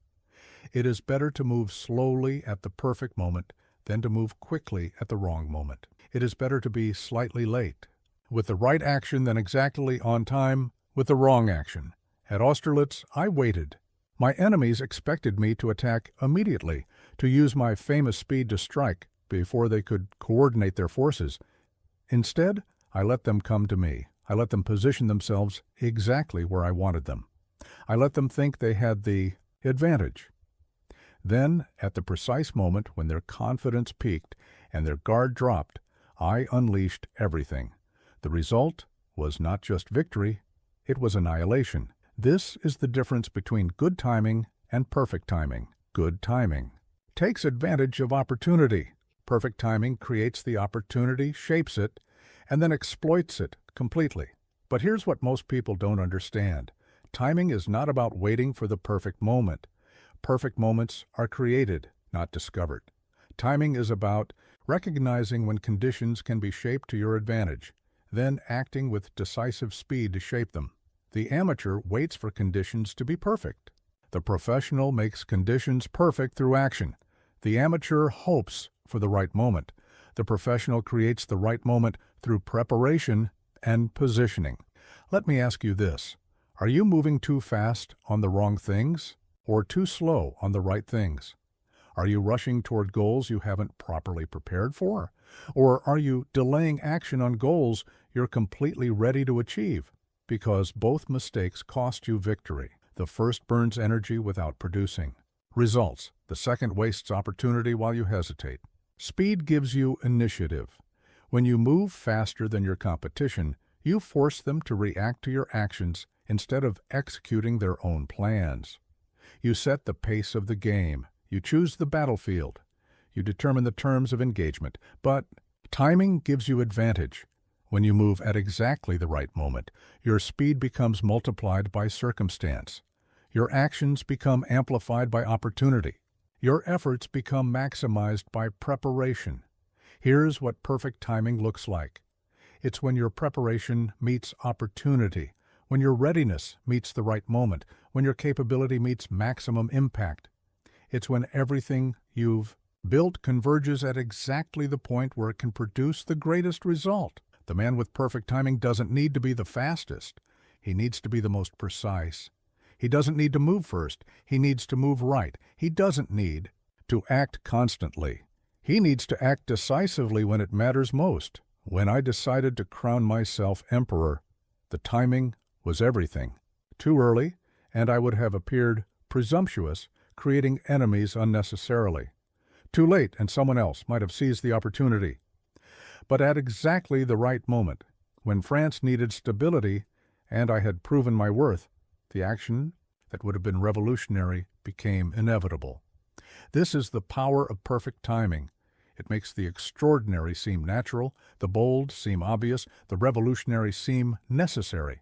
It is better to move slowly at the perfect moment than to move quickly at the wrong moment. It is better to be slightly late with the right action than exactly on time with the wrong action. At Austerlitz, I waited. My enemies expected me to attack immediately, to use my famous speed to strike before they could coordinate their forces. Instead, I let them come to me. I let them position themselves exactly where I wanted them. I let them think they had the advantage. Then, at the precise moment when their confidence peaked and their guard dropped, I unleashed everything. The result was not just victory, it was annihilation. This is the difference between good timing and perfect timing. Good timing. takes advantage of opportunity. Perfect timing creates the opportunity, shapes it, and then exploits it completely. But here's what most people don't understand. Timing is not about waiting for the perfect moment. Perfect moments are created, not discovered. Timing is about recognizing when conditions can be shaped to your advantage, then acting with decisive speed to shape them. The amateur waits for conditions to be perfect. The professional makes conditions perfect through action. The amateur hopes for the right moment. The professional creates the right moment through preparation and positioning. Let me ask you this. Are you moving too fast on the wrong things or too slow on the right things? Are you rushing toward goals you haven't properly prepared for? Or are you delaying action on goals you're completely ready to achieve? Because both mistakes cost you victory. The first burns energy without producing results. The second wastes opportunity while you hesitate. Speed gives you initiative. When you move faster than your competition, you force them to react to your actions instead of executing their own plans. You set the pace of the game. You choose the battlefield. You determine the terms of engagement. But timing gives you advantage. When you move at exactly the right moment, your speed becomes multiplied by circumstance. Your actions become amplified by opportunity. Your efforts become maximized by preparation. Here's what perfect timing looks like. It's when your preparation meets opportunity, when your readiness meets the right moment, when your capability meets maximum impact. It's when everything you've built converges at exactly the point where it can produce the greatest result. The man with perfect timing doesn't need to be the fastest. He needs to be the most precise. He doesn't need to move first. He needs to move right. He doesn't need to act constantly. He needs to act decisively when it matters most. When I decided to crown myself emperor, the timing was everything. Too early, and I would have appeared presumptuous, creating enemies unnecessarily. Too late, and someone else might have seized the opportunity. But at exactly the right moment, when France needed stability and I had proven my worth, the action that would have been revolutionary became inevitable. This is the power of perfect timing. It makes the extraordinary seem natural, the bold seem obvious, the revolutionary seem necessary.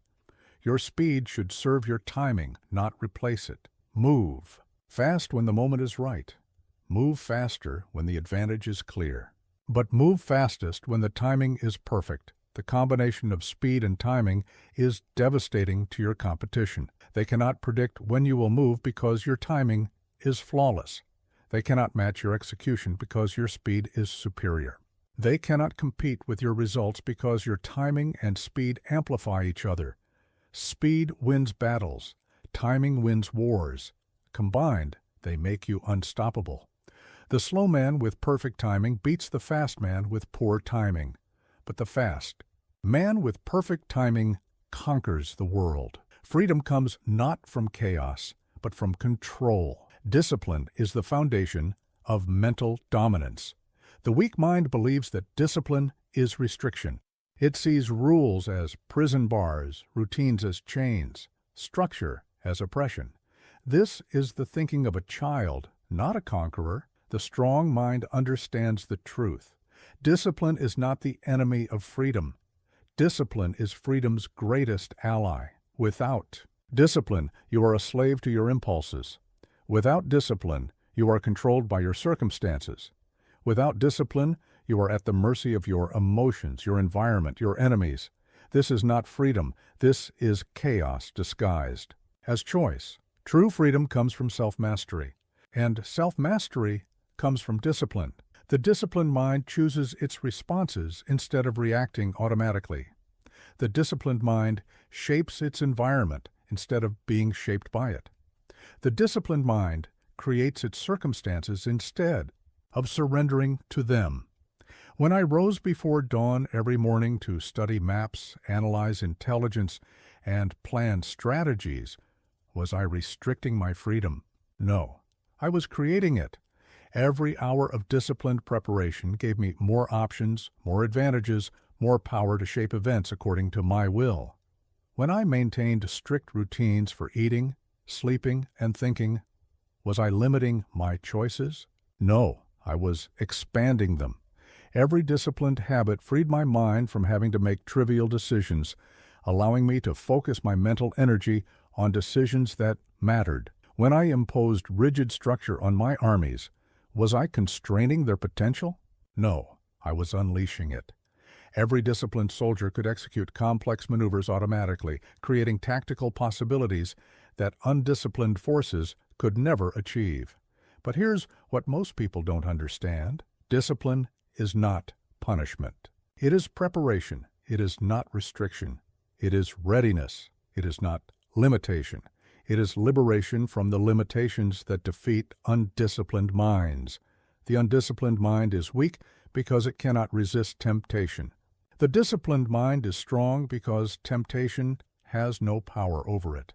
Your speed should serve your timing, not replace it. Move fast when the moment is right. Move faster when the advantage is clear. But move fastest when the timing is perfect. The combination of speed and timing is devastating to your competition. They cannot predict when you will move because your timing is flawless. They cannot match your execution because your speed is superior. They cannot compete with your results because your timing and speed amplify each other. Speed wins battles. Timing wins wars. Combined, they make you unstoppable. The slow man with perfect timing beats the fast man with poor timing. But the fast man with perfect timing conquers the world. Freedom comes not from chaos, but from control. Discipline is the foundation of mental dominance. The weak mind believes that discipline is restriction. It sees rules as prison bars, routines as chains, structure as oppression. This is the thinking of a child, not a conqueror. The strong mind understands the truth. Discipline is not the enemy of freedom. Discipline is freedom's greatest ally. Without discipline, you are a slave to your impulses. Without discipline, you are controlled by your circumstances. Without discipline, you are at the mercy of your emotions, your environment, your enemies. This is not freedom. This is chaos disguised as choice. True freedom comes from self-mastery, and self-mastery comes from discipline. The disciplined mind chooses its responses instead of reacting automatically. The disciplined mind shapes its environment instead of being shaped by it. The disciplined mind creates its circumstances instead of surrendering to them. When I rose before dawn every morning to study maps, analyze intelligence, and plan strategies, was I restricting my freedom? No, I was creating it. Every hour of disciplined preparation gave me more options, more advantages, more power to shape events according to my will. When I maintained strict routines for eating, sleeping, and thinking, was I limiting my choices? No, I was expanding them. Every disciplined habit freed my mind from having to make trivial decisions, allowing me to focus my mental energy on decisions that mattered. When I imposed rigid structure on my armies, was I constraining their potential? No, I was unleashing it. Every disciplined soldier could execute complex maneuvers automatically, creating tactical possibilities that undisciplined forces could never achieve. But here's what most people don't understand. Discipline is not punishment. It is preparation. It is not restriction. It is readiness. It is not limitation. It is liberation from the limitations that defeat undisciplined minds. The undisciplined mind is weak because it cannot resist temptation. The disciplined mind is strong because temptation has no power over it.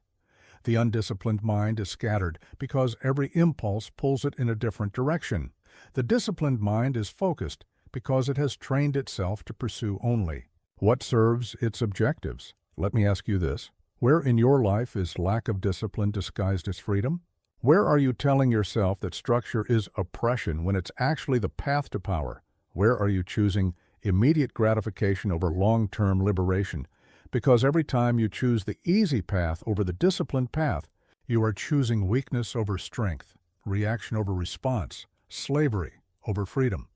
The undisciplined mind is scattered because every impulse pulls it in a different direction. The disciplined mind is focused because it has trained itself to pursue only what serves its objectives. Let me ask you this. Where in your life is lack of discipline disguised as freedom? Where are you telling yourself that structure is oppression when it's actually the path to power? Where are you choosing immediate gratification over long-term liberation? Because every time you choose the easy path over the disciplined path, you are choosing weakness over strength, reaction over response, slavery over freedom.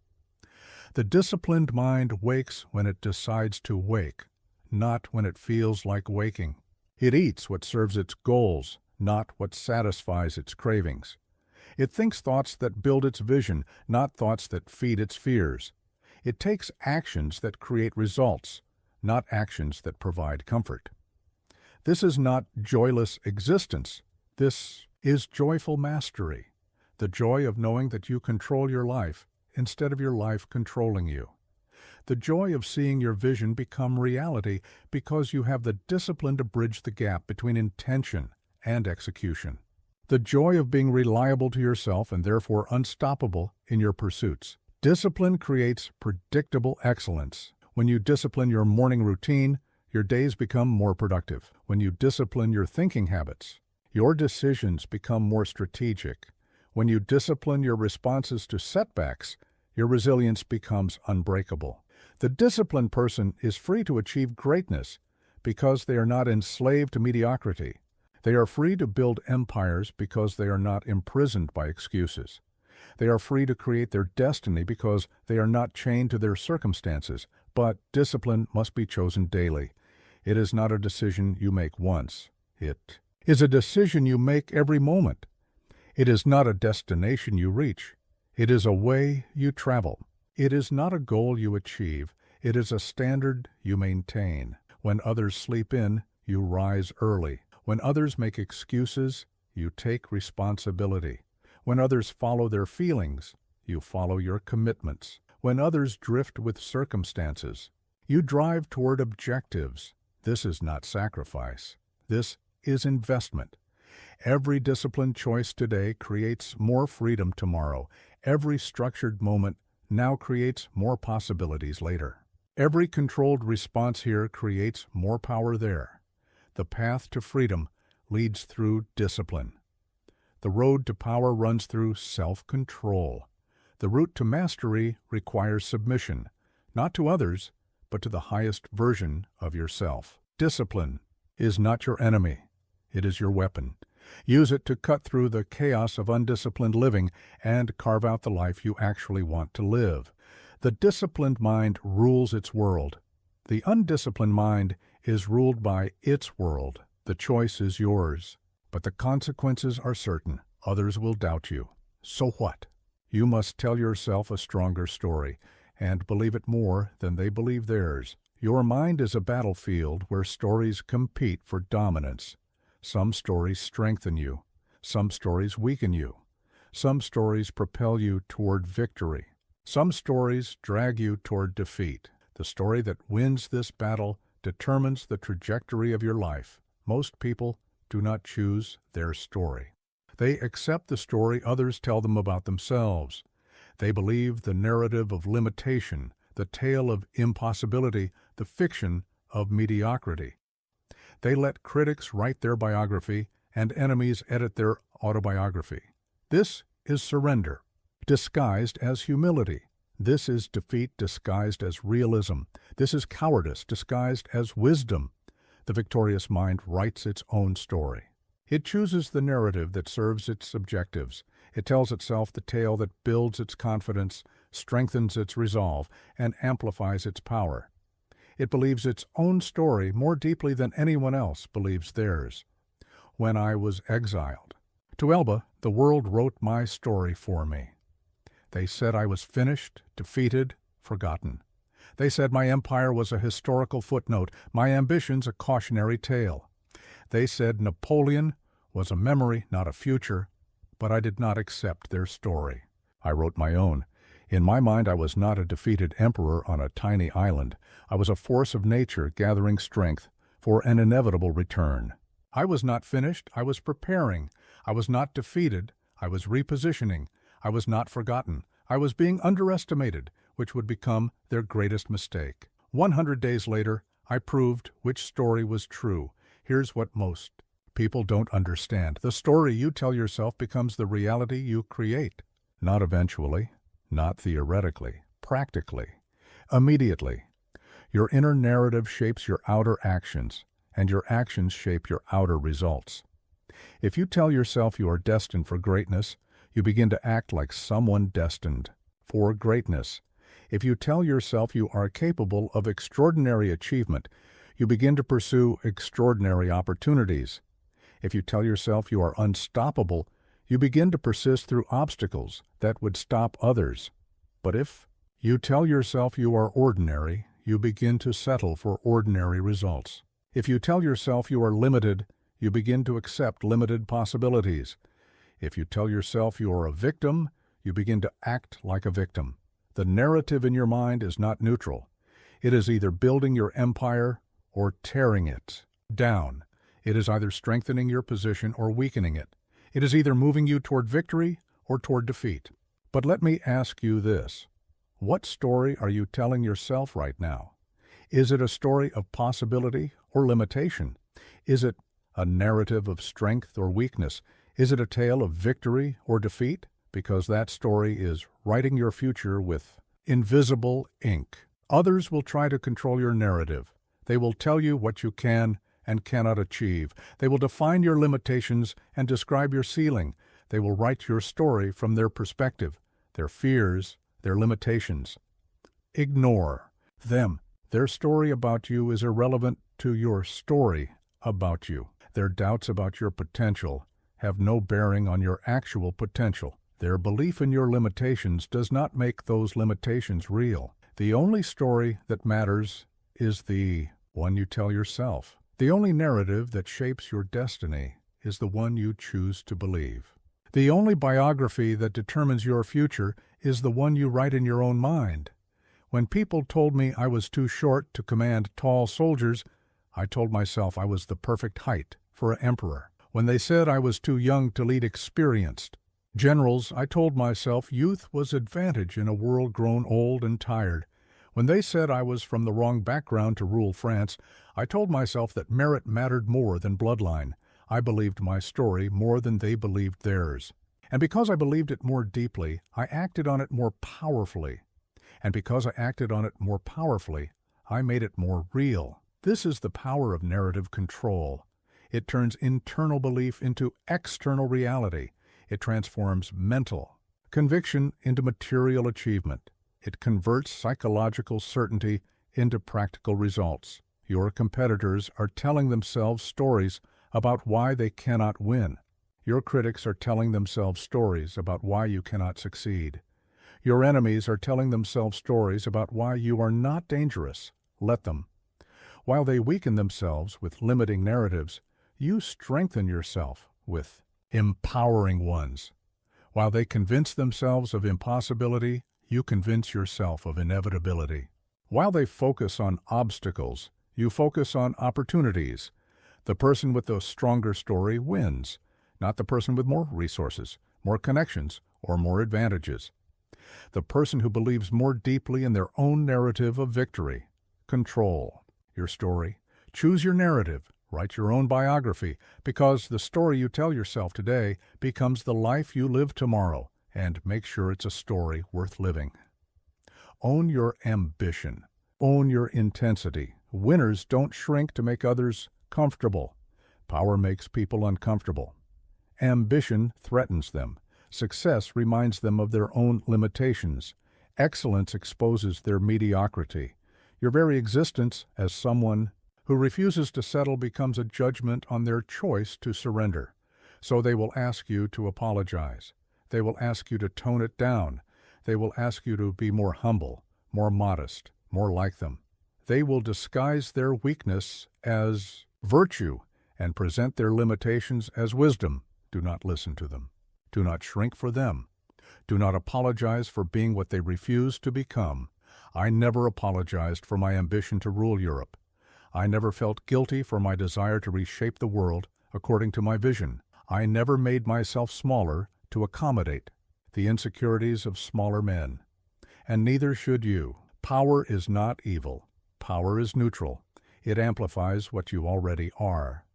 The disciplined mind wakes when it decides to wake, not when it feels like waking. It eats what serves its goals, not what satisfies its cravings. It thinks thoughts that build its vision, not thoughts that feed its fears. It takes actions that create results, not actions that provide comfort. This is not joyless existence. This is joyful mastery, the joy of knowing that you control your life instead of your life controlling you. The joy of seeing your vision become reality because you have the discipline to bridge the gap between intention and execution. The joy of being reliable to yourself and therefore unstoppable in your pursuits. Discipline creates predictable excellence. When you discipline your morning routine, your days become more productive. When you discipline your thinking habits, your decisions become more strategic. When you discipline your responses to setbacks, your resilience becomes unbreakable. The disciplined person is free to achieve greatness because they are not enslaved to mediocrity. They are free to build empires because they are not imprisoned by excuses. They are free to create their destiny because they are not chained to their circumstances. But discipline must be chosen daily. It is not a decision you make once. It is a decision you make every moment. It is not a destination you reach. It is a way you travel. It is not a goal you achieve. It is a standard you maintain. When others sleep in, you rise early. When others make excuses, you take responsibility. When others follow their feelings, you follow your commitments. When others drift with circumstances, you drive toward objectives. This is not sacrifice. This is investment. Every disciplined choice today creates more freedom tomorrow. Every structured moment now creates more possibilities later. Every controlled response here creates more power there. The path to freedom leads through discipline. The road to power runs through self-control. The route to mastery requires submission, not to others, but to the highest version of yourself. Discipline is not your enemy. It is your weapon. Use it to cut through the chaos of undisciplined living and carve out the life you actually want to live. The disciplined mind rules its world. The undisciplined mind is ruled by its world. The choice is yours, but the consequences are certain. Others will doubt you. So what? You must tell yourself a stronger story and believe it more than they believe theirs. Your mind is a battlefield where stories compete for dominance. Some stories strengthen you. Some stories weaken you. Some stories propel you toward victory. Some stories drag you toward defeat. The story that wins this battle determines the trajectory of your life. Most people do not choose their story. They accept the story others tell them about themselves. They believe the narrative of limitation, the tale of impossibility, the fiction of mediocrity. They let critics write their biography and enemies edit their autobiography. This is surrender. disguised as humility. This is defeat disguised as realism. This is cowardice disguised as wisdom. The victorious mind writes its own story. It chooses the narrative that serves its objectives. It tells itself the tale that builds its confidence, strengthens its resolve, and amplifies its power. It believes its own story more deeply than anyone else believes theirs. When I was exiled to Elba, the world wrote my story for me. They said I was finished, defeated, forgotten. They said my empire was a historical footnote, my ambitions a cautionary tale. They said Napoleon was a memory, not a future, but I did not accept their story. I wrote my own. In my mind, I was not a defeated emperor on a tiny island. I was a force of nature gathering strength for an inevitable return. I was not finished, I was preparing. I was not defeated, I was repositioning. I was not forgotten. I was being underestimated, which would become their greatest mistake. 100 days later, I proved which story was true. Here's what most people don't understand. The story you tell yourself becomes the reality you create. Not eventually, not theoretically, practically, immediately. Your inner narrative shapes your outer actions, and your actions shape your outer results. If you tell yourself you are destined for greatness, you begin to act like someone destined for greatness. If you tell yourself you are capable of extraordinary achievement, you begin to pursue extraordinary opportunities. If you tell yourself you are unstoppable, you begin to persist through obstacles that would stop others. But if you tell yourself you are ordinary, you begin to settle for ordinary results. If you tell yourself you are limited, you begin to accept limited possibilities. If you tell yourself you are a victim, you begin to act like a victim. The narrative in your mind is not neutral. It is either building your empire or tearing it down. It is either strengthening your position or weakening it. It is either moving you toward victory or toward defeat. But let me ask you this. What story are you telling yourself right now? Is it a story of possibility or limitation? Is it a narrative of strength or weakness? Is it a tale of victory or defeat? Because that story is writing your future with invisible ink. Others will try to control your narrative. They will tell you what you can and cannot achieve. They will define your limitations and describe your ceiling. They will write your story from their perspective, their fears, their limitations. Ignore them. Their story about you is irrelevant to your story about you. Their doubts about your potential have no bearing on your actual potential. Their belief in your limitations does not make those limitations real. The only story that matters is the one you tell yourself. The only narrative that shapes your destiny is the one you choose to believe. The only biography that determines your future is the one you write in your own mind. When people told me I was too short to command tall soldiers, I told myself I was the perfect height for an emperor. When they said I was too young to lead experienced generals, I told myself youth was advantage in a world grown old and tired. When they said I was from the wrong background to rule France, I told myself that merit mattered more than bloodline. I believed my story more than they believed theirs. And because I believed it more deeply, I acted on it more powerfully. And because I acted on it more powerfully, I made it more real. This is the power of narrative control. It turns internal belief into external reality. It transforms mental conviction into material achievement. It converts psychological certainty into practical results. Your competitors are telling themselves stories about why they cannot win. Your critics are telling themselves stories about why you cannot succeed. Your enemies are telling themselves stories about why you are not dangerous. Let them. While they weaken themselves with limiting narratives, you strengthen yourself with empowering ones. While they convince themselves of impossibility, you convince yourself of inevitability. While they focus on obstacles, you focus on opportunities. The person with the stronger story wins, not the person with more resources, more connections, or more advantages. The person who believes more deeply in their own narrative of victory. Control your story. Choose your narrative. Write your own biography, because the story you tell yourself today becomes the life you live tomorrow, and make sure it's a story worth living. Own your ambition. Own your intensity. Winners don't shrink to make others comfortable. Power makes people uncomfortable. Ambition threatens them. Success reminds them of their own limitations. Excellence exposes their mediocrity. Your very existence as someone who refuses to settle becomes a judgment on their choice to surrender. So they will ask you to apologize. They will ask you to tone it down. They will ask you to be more humble, more modest, more like them. They will disguise their weakness as virtue and present their limitations as wisdom. Do not listen to them. Do not shrink for them. Do not apologize for being what they refuse to become. I never apologized for my ambition to rule Europe. I never felt guilty for my desire to reshape the world according to my vision. I never made myself smaller to accommodate the insecurities of smaller men. And neither should you. Power is not evil. Power is neutral. It amplifies what you already are.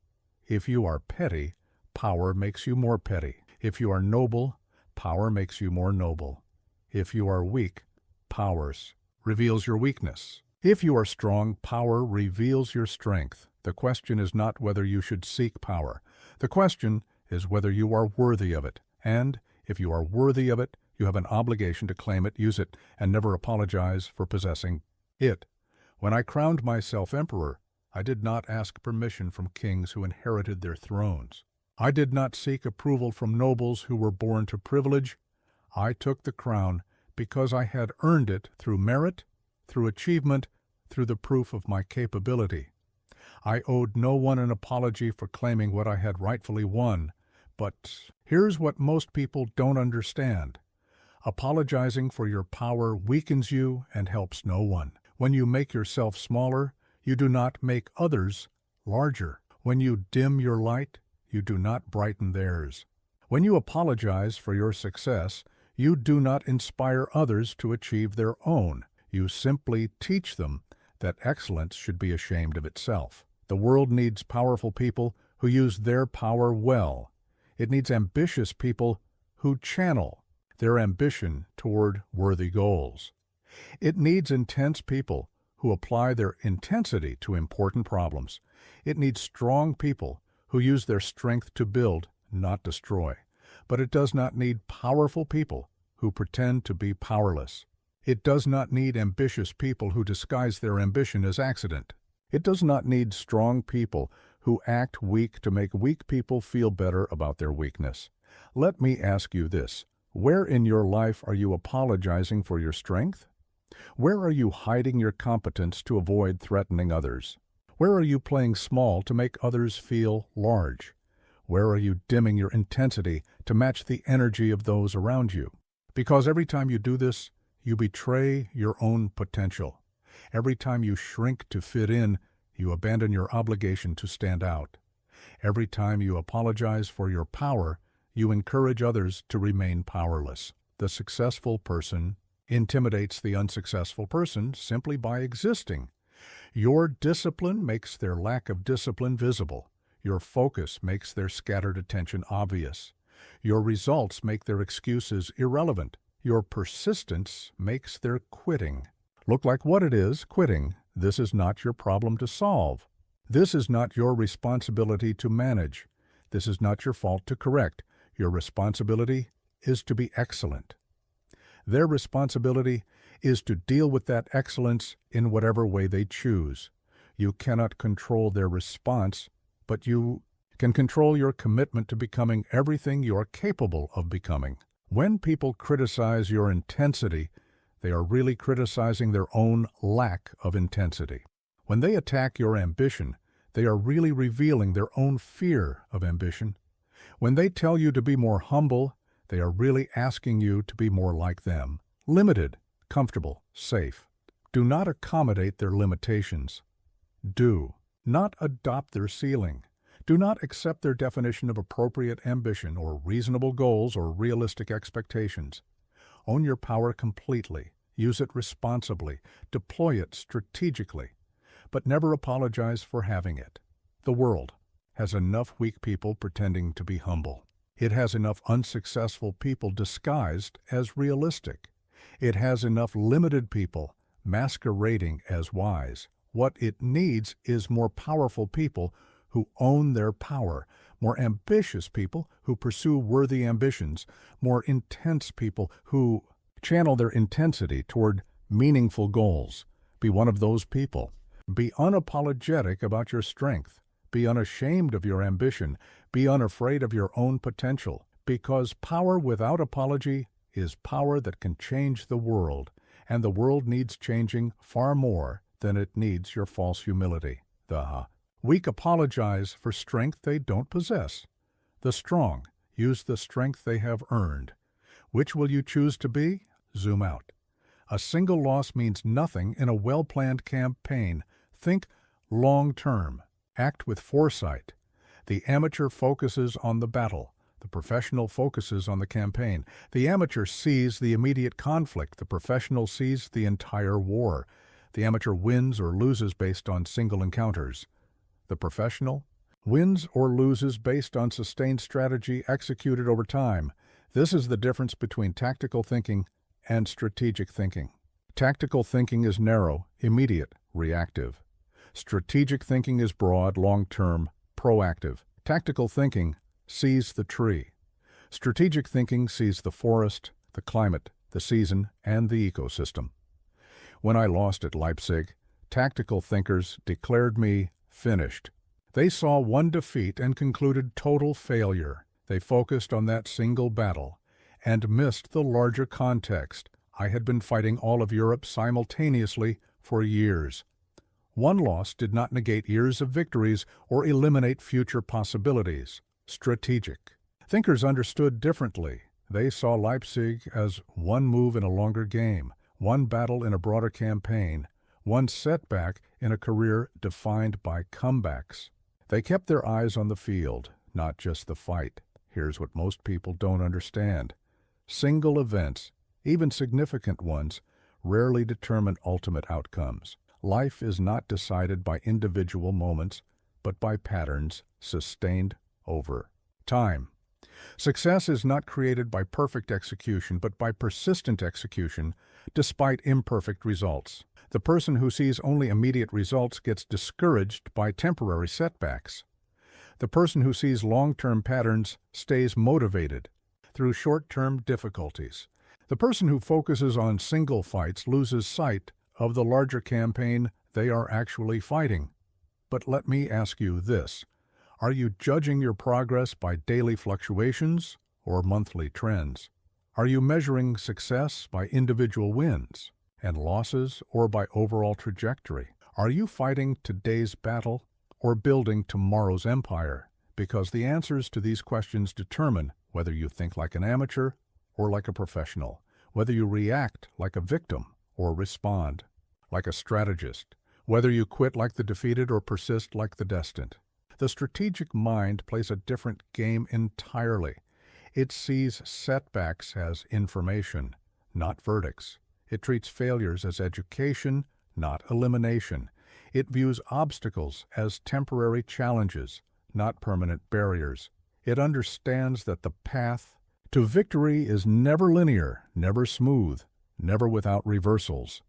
If you are petty, power makes you more petty. If you are noble, power makes you more noble. If you are weak, power reveals your weakness. If you are strong, power reveals your strength. The question is not whether you should seek power. The question is whether you are worthy of it. And if you are worthy of it, you have an obligation to claim it, use it, and never apologize for possessing it. When I crowned myself emperor, I did not ask permission from kings who inherited their thrones. I did not seek approval from nobles who were born to privilege. I took the crown because I had earned it through merit, through achievement, through the proof of my capability. I owed no one an apology for claiming what I had rightfully won. But here's what most people don't understand. Apologizing for your power weakens you and helps no one. When you make yourself smaller, you do not make others larger. When you dim your light, you do not brighten theirs. When you apologize for your success, you do not inspire others to achieve their own. You simply teach them that excellence should be ashamed of itself. The world needs powerful people who use their power well. It needs ambitious people who channel their ambition toward worthy goals. It needs intense people who apply their intensity to important problems. It needs strong people who use their strength to build, not destroy. But it does not need powerful people who pretend to be powerless. It does not need ambitious people who disguise their ambition as accident. It does not need strong people who act weak to make weak people feel better about their weakness. Let me ask you this. Where in your life are you apologizing for your strength? Where are you hiding your competence to avoid threatening others? Where are you playing small to make others feel large? Where are you dimming your intensity to match the energy of those around you? Because every time you do this, you betray your own potential. Every time you shrink to fit in, you abandon your obligation to stand out. Every time you apologize for your power, you encourage others to remain powerless. The successful person intimidates the unsuccessful person simply by existing. Your discipline makes their lack of discipline visible. Your focus makes their scattered attention obvious. Your results make their excuses irrelevant. Your persistence makes their quitting look like what it is, quitting. This is not your problem to solve. This is not your responsibility to manage. This is not your fault to correct. Your responsibility is to be excellent. Their responsibility is to deal with that excellence in whatever way they choose. You cannot control their response, but you can control your commitment to becoming everything you are capable of becoming. When people criticize your intensity, they are really criticizing their own lack of intensity. When they attack your ambition, they are really revealing their own fear of ambition. When they tell you to be more humble, they are really asking you to be more like them. Limited, comfortable, safe. Do not accommodate their limitations. Do not adopt their ceiling. Do not accept their definition of appropriate ambition or reasonable goals or realistic expectations. Own your power completely. Use it responsibly. Deploy it strategically. But never apologize for having it. The world has enough weak people pretending to be humble. It has enough unsuccessful people disguised as realistic. It has enough limited people masquerading as wise. What it needs is more powerful people who own their power, more ambitious people who pursue worthy ambitions, more intense people who channel their intensity toward meaningful goals. Be one of those people. Be unapologetic about your strength. Be unashamed of your ambition. Be unafraid of your own potential, because power without apology is power that can change the world, and the world needs changing far more than it needs your false humility. The weak apologize for strength they don't possess. The strong use the strength they have earned. Which will you choose to be? Zoom out. A single loss means nothing in a well-planned campaign. Think long-term. Act with foresight. The amateur focuses on the battle. The professional focuses on the campaign. The amateur sees the immediate conflict. The professional sees the entire war. The amateur wins or loses based on single encounters. The professional wins or loses based on sustained strategy executed over time. This is the difference between tactical thinking and strategic thinking. Tactical thinking is narrow, immediate, reactive. Strategic thinking is broad, long-term, proactive. Tactical thinking sees the tree. Strategic thinking sees the forest, the climate, the season, and the ecosystem. When I lost at Leipzig, tactical thinkers declared me finished. They saw one defeat and concluded total failure. They focused on that single battle and missed the larger context. I had been fighting all of Europe simultaneously for years. One loss did not negate years of victories or eliminate future possibilities. Strategic thinkers understood differently. They saw Leipzig as one move in a longer game, one battle in a broader campaign, one setback in a career defined by comebacks. They kept their eyes on the field, not just the fight. Here's what most people don't understand. Single events, even significant ones, rarely determine ultimate outcomes. Life is not decided by individual moments, but by patterns sustained over time. Success is not created by perfect execution, but by persistent execution, despite imperfect results. The person who sees only immediate results gets discouraged by temporary setbacks. The person who sees long-term patterns stays motivated through short-term difficulties. The person who focuses on single fights loses sight of the larger campaign they are actually fighting. But let me ask you this. Are you judging your progress by daily fluctuations or monthly trends? Are you measuring success by individual wins and losses or by overall trajectory? Are you fighting today's battle or building tomorrow's empire? Because the answers to these questions determine whether you think like an amateur or like a professional, whether you react like a victim or respond like a strategist, whether you quit like the defeated or persist like the destined. The strategic mind plays a different game entirely. It sees setbacks as information, not verdicts. It treats failures as education, not elimination. It views obstacles as temporary challenges, not permanent barriers. It understands that the path to victory is never linear, never smooth, never without reversals.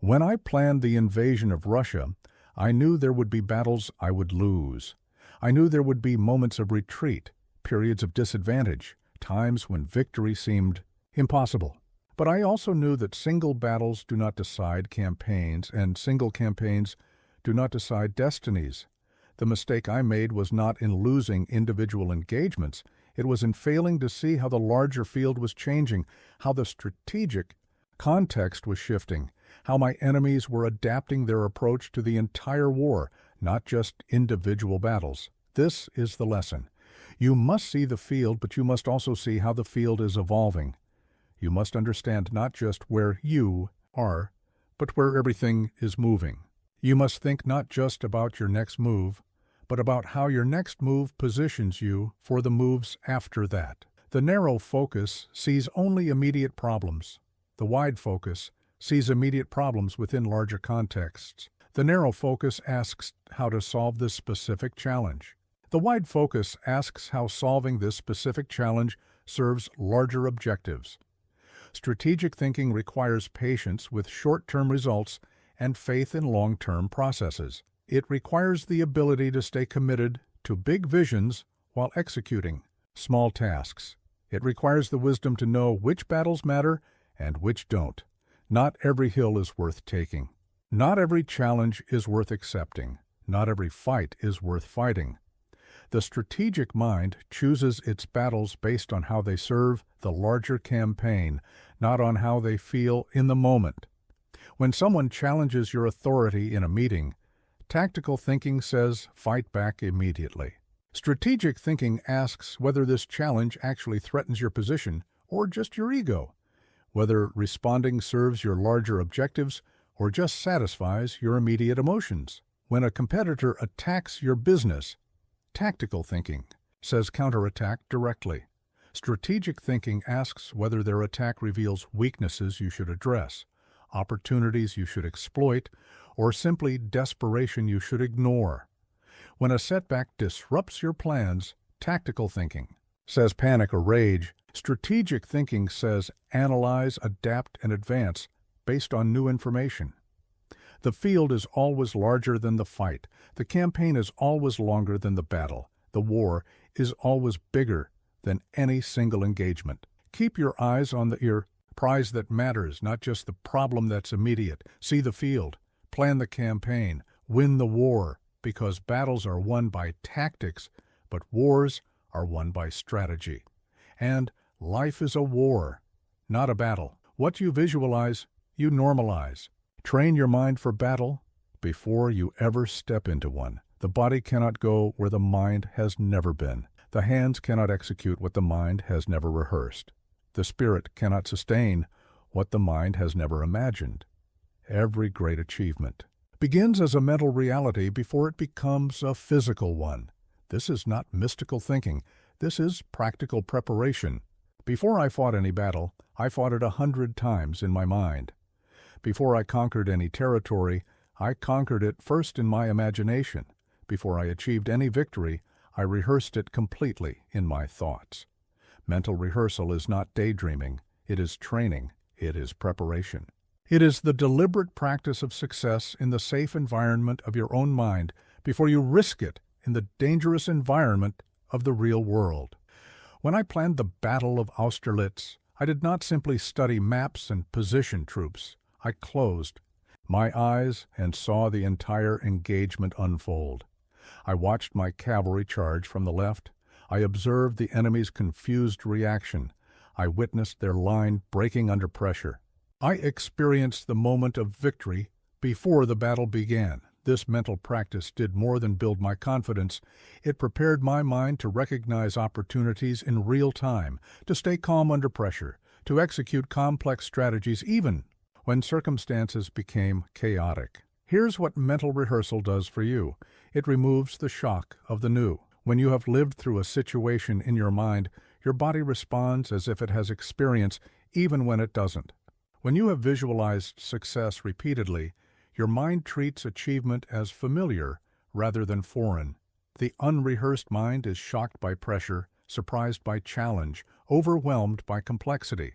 When I planned the invasion of Russia, I knew there would be battles I would lose. I knew there would be moments of retreat, periods of disadvantage, times when victory seemed impossible. But I also knew that single battles do not decide campaigns, and single campaigns do not decide destinies. The mistake I made was not in losing individual engagements. It was in failing to see how the larger field was changing, how the strategic context was shifting, how my enemies were adapting their approach to the entire war, not just individual battles. This is the lesson. You must see the field, but you must also see how the field is evolving. You must understand not just where you are, but where everything is moving. You must think not just about your next move, but about how your next move positions you for the moves after that. The narrow focus sees only immediate problems. The wide focus sees immediate problems within larger contexts. The narrow focus asks how to solve this specific challenge. The wide focus asks how solving this specific challenge serves larger objectives. Strategic thinking requires patience with short-term results and faith in long-term processes. It requires the ability to stay committed to big visions while executing small tasks. It requires the wisdom to know which battles matter and which don't. Not every hill is worth taking. Not every challenge is worth accepting. Not every fight is worth fighting. The strategic mind chooses its battles based on how they serve the larger campaign, not on how they feel in the moment. When someone challenges your authority in a meeting, tactical thinking says fight back immediately. Strategic thinking asks whether this challenge actually threatens your position or just your ego, whether responding serves your larger objectives or just satisfies your immediate emotions. When a competitor attacks your business, tactical thinking says counterattack directly. Strategic thinking asks whether their attack reveals weaknesses you should address, opportunities you should exploit, or simply desperation you should ignore. When a setback disrupts your plans, tactical thinking says panic or rage. Strategic thinking says analyze, adapt, and advance based on new information. The field is always larger than the fight. The campaign is always longer than the battle. The war is always bigger than any single engagement. Keep your eyes on the prize that matters, not just the problem that's immediate. See the field, plan the campaign, win the war, because battles are won by tactics, but wars are won by strategy. And life is a war, not a battle. What you visualize, you normalize. Train your mind for battle before you ever step into one. The body cannot go where the mind has never been. The hands cannot execute what the mind has never rehearsed. The spirit cannot sustain what the mind has never imagined. Every great achievement begins as a mental reality before it becomes a physical one. This is not mystical thinking. This is practical preparation. Before I fought any battle, I fought it 100 times in my mind. Before I conquered any territory, I conquered it first in my imagination. Before I achieved any victory, I rehearsed it completely in my thoughts. Mental rehearsal is not daydreaming. It is training. It is preparation. It is the deliberate practice of success in the safe environment of your own mind before you risk it in the dangerous environment of the real world. When I planned the Battle of Austerlitz, I did not simply study maps and position troops. I closed my eyes and saw the entire engagement unfold. I watched my cavalry charge from the left. I observed the enemy's confused reaction. I witnessed their line breaking under pressure. I experienced the moment of victory before the battle began. This mental practice did more than build my confidence. It prepared my mind to recognize opportunities in real time, to stay calm under pressure, to execute complex strategies even when circumstances became chaotic. Here's what mental rehearsal does for you. It removes the shock of the new. When you have lived through a situation in your mind, your body responds as if it has experience, even when it doesn't. When you have visualized success repeatedly, your mind treats achievement as familiar rather than foreign. The unrehearsed mind is shocked by pressure, surprised by challenge, overwhelmed by complexity.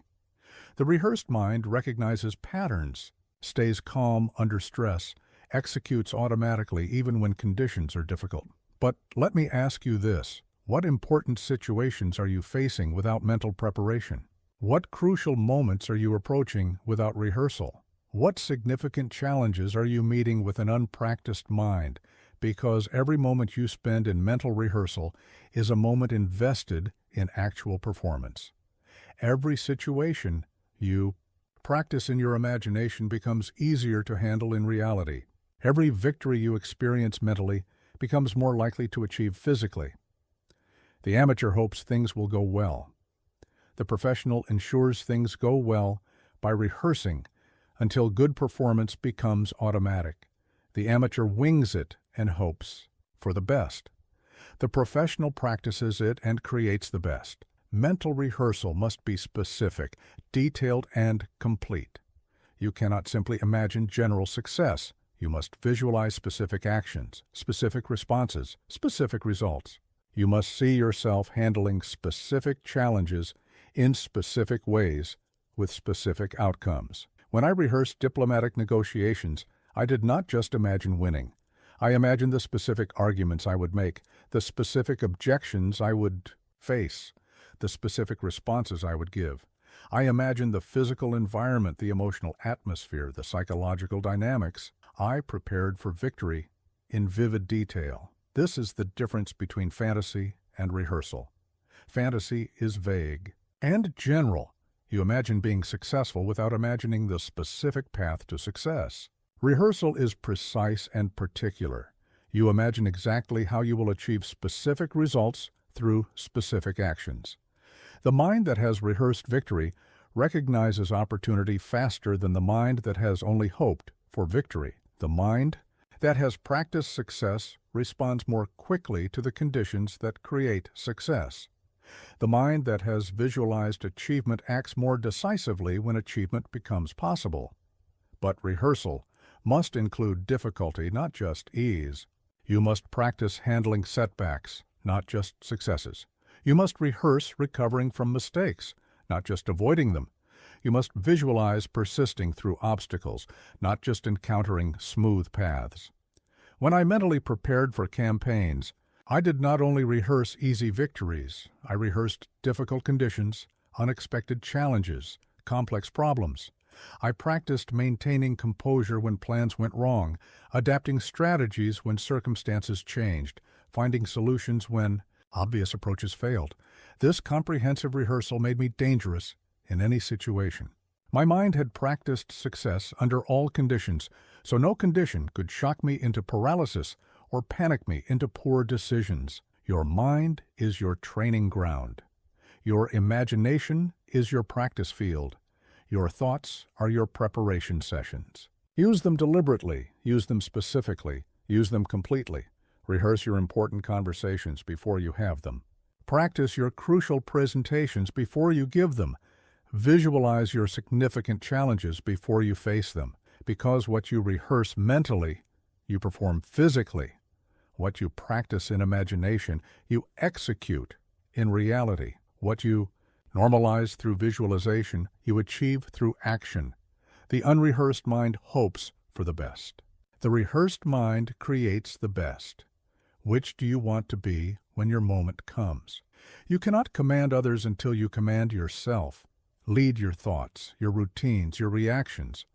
The rehearsed mind recognizes patterns, stays calm under stress, executes automatically even when conditions are difficult. But let me ask you this: what important situations are you facing without mental preparation? What crucial moments are you approaching without rehearsal? What significant challenges are you meeting with an unpracticed mind? Because every moment you spend in mental rehearsal is a moment invested in actual performance. Every situation you practice in your imagination becomes easier to handle in reality. Every victory you experience mentally becomes more likely to achieve physically. The amateur hopes things will go well. The professional ensures things go well by rehearsing until good performance becomes automatic. The amateur wings it and hopes for the best. The professional practices it and creates the best. Mental rehearsal must be specific, detailed, and complete. You cannot simply imagine general success. You must visualize specific actions, specific responses, specific results. You must see yourself handling specific challenges in specific ways with specific outcomes. When I rehearsed diplomatic negotiations, I did not just imagine winning. I imagined the specific arguments I would make, the specific objections I would face, the specific responses I would give. I imagined the physical environment, the emotional atmosphere, the psychological dynamics. I prepared for victory in vivid detail. This is the difference between fantasy and rehearsal. Fantasy is vague and general. You imagine being successful without imagining the specific path to success. Rehearsal is precise and particular. You imagine exactly how you will achieve specific results through specific actions. The mind that has rehearsed victory recognizes opportunity faster than the mind that has only hoped for victory. The mind that has practiced success responds more quickly to the conditions that create success. The mind that has visualized achievement acts more decisively when achievement becomes possible. But rehearsal must include difficulty, not just ease. You must practice handling setbacks, not just successes. You must rehearse recovering from mistakes, not just avoiding them. You must visualize persisting through obstacles, not just encountering smooth paths. When I mentally prepared for campaigns, I did not only rehearse easy victories, I rehearsed difficult conditions, unexpected challenges, complex problems. I practiced maintaining composure when plans went wrong, adapting strategies when circumstances changed, finding solutions when obvious approaches failed. This comprehensive rehearsal made me dangerous in any situation. My mind had practiced success under all conditions, so no condition could shock me into paralysis or panic me into poor decisions. Your mind is your training ground. Your imagination is your practice field. Your thoughts are your preparation sessions. Use them deliberately, use them specifically, use them completely. Rehearse your important conversations before you have them. Practice your crucial presentations before you give them. Visualize your significant challenges before you face them, because what you rehearse mentally, you perform physically. What you practice in imagination, you execute in reality. What you normalize through visualization, you achieve through action. The unrehearsed mind hopes for the best. The rehearsed mind creates the best. Which do you want to be when your moment comes? You cannot command others until you command yourself. Lead your thoughts, your routines, your reactions.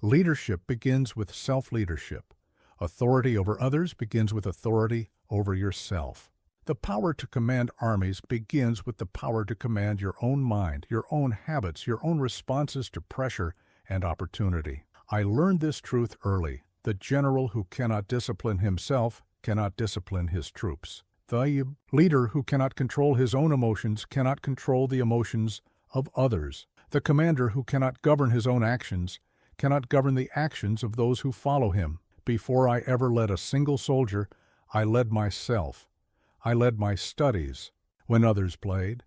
Leadership begins with self-leadership. Authority over others begins with authority over yourself. The power to command armies begins with the power to command your own mind, your own habits, your own responses to pressure and opportunity. I learned this truth early. The general who cannot discipline himself cannot discipline his troops. The leader who cannot control his own emotions cannot control the emotions of others. The commander who cannot govern his own actions cannot govern the actions of those who follow him. Before I ever led a single soldier, I led myself. I led my studies when others played.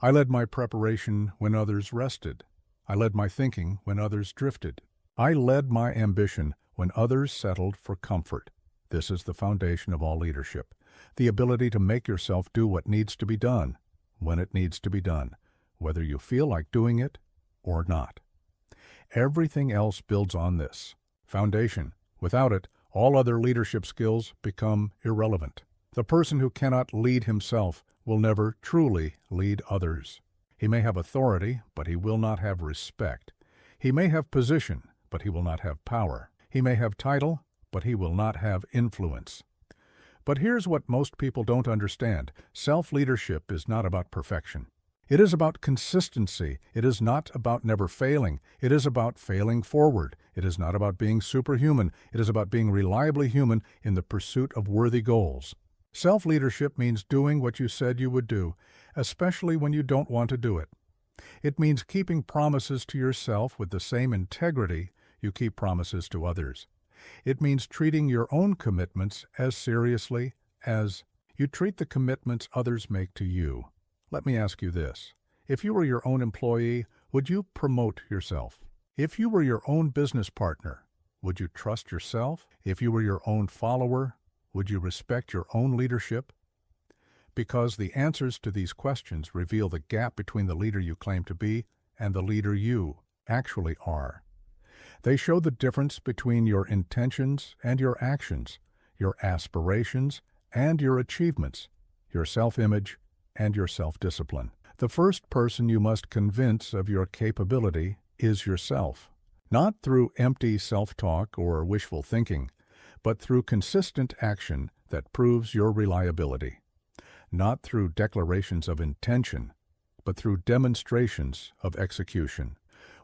I led my preparation when others rested. I led my thinking when others drifted. I led my ambition when others settled for comfort. This is the foundation of all leadership, the ability to make yourself do what needs to be done, when it needs to be done, whether you feel like doing it or not. Everything else builds on this foundation. Without it, all other leadership skills become irrelevant. The person who cannot lead himself will never truly lead others. He may have authority, but he will not have respect. He may have position, but he will not have power. He may have title, but he will not have influence. But here's what most people don't understand. Self-leadership is not about perfection. It is about consistency. It is not about never failing. It is about failing forward. It is not about being superhuman. It is about being reliably human in the pursuit of worthy goals. Self-leadership means doing what you said you would do, especially when you don't want to do it. It means keeping promises to yourself with the same integrity you keep promises to others. It means treating your own commitments as seriously as you treat the commitments others make to you. Let me ask you this. If you were your own employee, would you promote yourself? If you were your own business partner, Would you trust yourself? If you were your own follower, would you respect your own leadership? Because the answers to these questions reveal the gap between the leader you claim to be and the leader you actually are. They show the difference between your intentions and your actions, your aspirations and your achievements, your self-image and your self-discipline. The first person you must convince of your capability is yourself. Not through empty self-talk or wishful thinking, but through consistent action that proves your reliability. Not through declarations of intention, but through demonstrations of execution.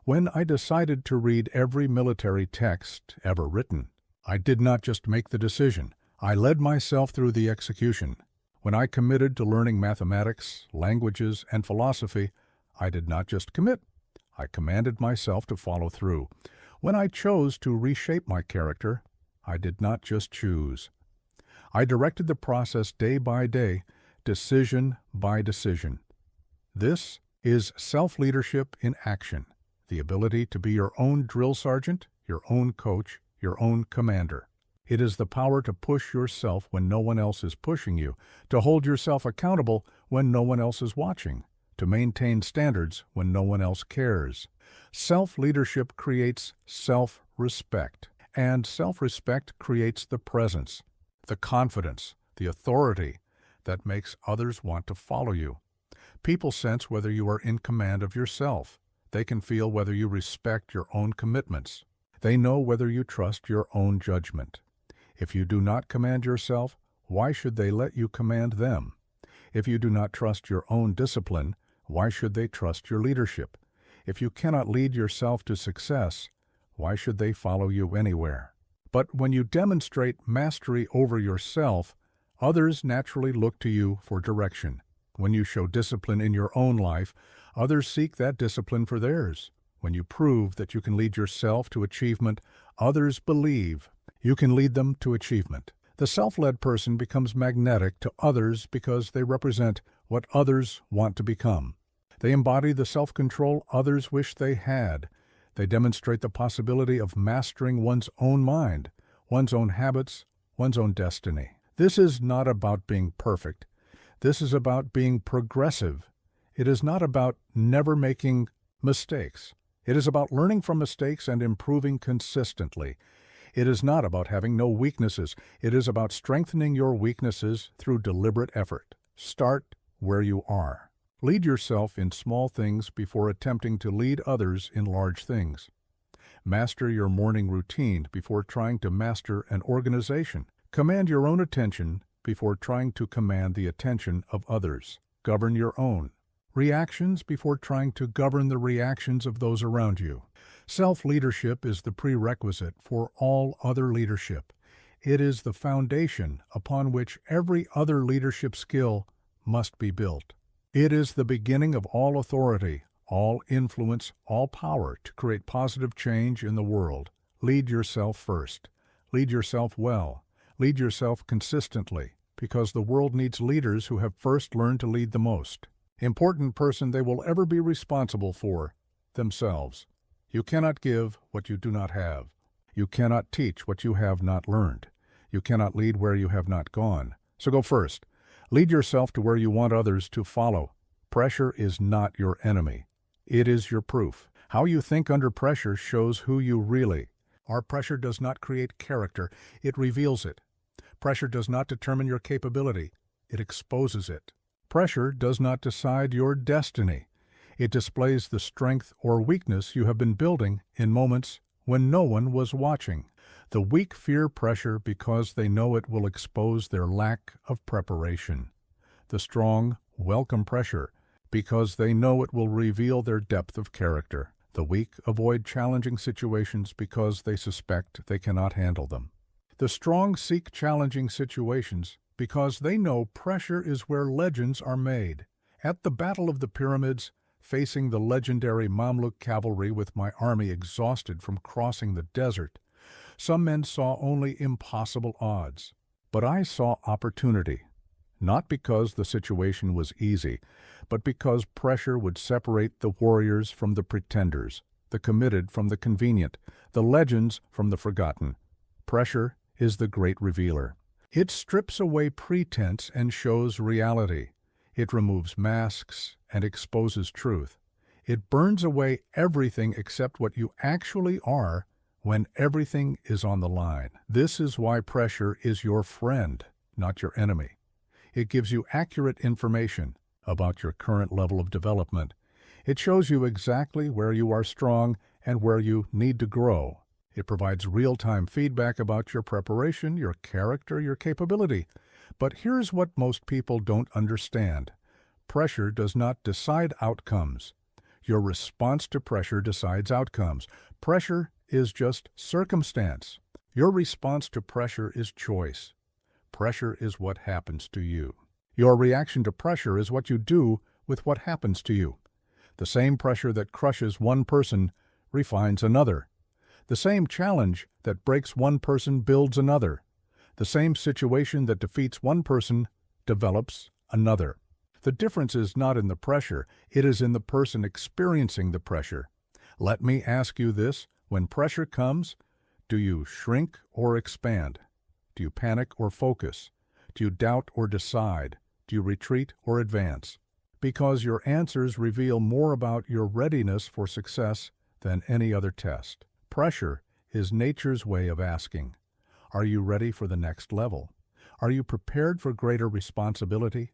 When I decided to read every military text ever written, I did not just make the decision. I led myself through the execution. When I committed to learning mathematics, languages, and philosophy, I did not just commit. I commanded myself to follow through. When I chose to reshape my character, I did not just choose. I directed the process day by day, decision by decision. This is self-leadership in action, the ability to be your own drill sergeant, your own coach, your own commander. It is the power to push yourself when no one else is pushing you, to hold yourself accountable when no one else is watching, to maintain standards when no one else cares. Self-leadership creates self-respect, and self-respect creates the presence, the confidence, the authority that makes others want to follow you. People sense whether you are in command of yourself. They can feel whether you respect your own commitments. They know whether you trust your own judgment. If you do not command yourself, why should they let you command them? If you do not trust your own discipline, why should they trust your leadership? If you cannot lead yourself to success, why should they follow you anywhere? But when you demonstrate mastery over yourself, others naturally look to you for direction. When you show discipline in your own life, others seek that discipline for theirs. When you prove that you can lead yourself to achievement, others believe you can lead them to achievement. The self-led person becomes magnetic to others because they represent what others want to become. They embody the self-control others wish they had. They demonstrate the possibility of mastering one's own mind, one's own habits, one's own destiny. This is not about being perfect. This is about being progressive. It is not about never making mistakes. It is about learning from mistakes and improving consistently. It is not about having no weaknesses. It is about strengthening your weaknesses through deliberate effort. Start where you are. Lead yourself in small things before attempting to lead others in large things. Master your morning routine before trying to master an organization. Command your own attention before trying to command the attention of others. Govern your own reactions before trying to govern the reactions of those around you. Self-leadership is the prerequisite for all other leadership. It is the foundation upon which every other leadership skill must be built. It is the beginning of all authority, all influence, all power to create positive change in the world. Lead yourself first. Lead yourself well. Lead yourself consistently, because the world needs leaders who have first learned to lead the most important person they will ever be responsible for, themselves. You cannot give what you do not have. You cannot teach what you have not learned. You cannot lead where you have not gone. So go first. Lead yourself to where you want others to follow. Pressure is not your enemy. It is your proof. How you think under pressure shows who you really are. Our pressure does not create character. It reveals it. Pressure does not determine your capability. It exposes it. Pressure does not decide your destiny. It displays the strength or weakness you have been building in moments when no one was watching. The weak fear pressure because they know it will expose their lack of preparation. The strong welcome pressure because they know it will reveal their depth of character. The weak avoid challenging situations because they suspect they cannot handle them. The strong seek challenging situations because they know pressure is where legends are made. At the Battle of the Pyramids, facing the legendary Mamluk cavalry with my army exhausted from crossing the desert, some men saw only impossible odds. But I saw opportunity, not because the situation was easy, but because pressure would separate the warriors from the pretenders. the committed from the convenient, the legends from the forgotten. Pressure is the great revealer. It strips away pretense and shows reality. It removes masks and exposes truth. It burns away everything except what you actually are when everything is on the line. This is why pressure is your friend, not your enemy. It gives you accurate information about your current level of development. It shows you exactly where you are strong and where you need to grow. It provides real-time feedback about your preparation, your character, your capability. But here's what most people don't understand. Pressure does not decide outcomes. Your response to pressure decides outcomes. Pressure is just circumstance. Your response to pressure is choice. Pressure is what happens to you. Your reaction to pressure is what you do with what happens to you. The same pressure that crushes one person refines another. The same challenge that breaks one person builds another. The same situation that defeats one person develops another. The difference is not in the pressure, it is in the person experiencing the pressure. Let me ask you this: when pressure comes, do you shrink or expand? Do you panic or focus? Do you doubt or decide? Do you retreat or advance? Because your answers reveal more about your readiness for success than any other test. Pressure is nature's way of asking, are you ready for the next level? Are you prepared for greater responsibility?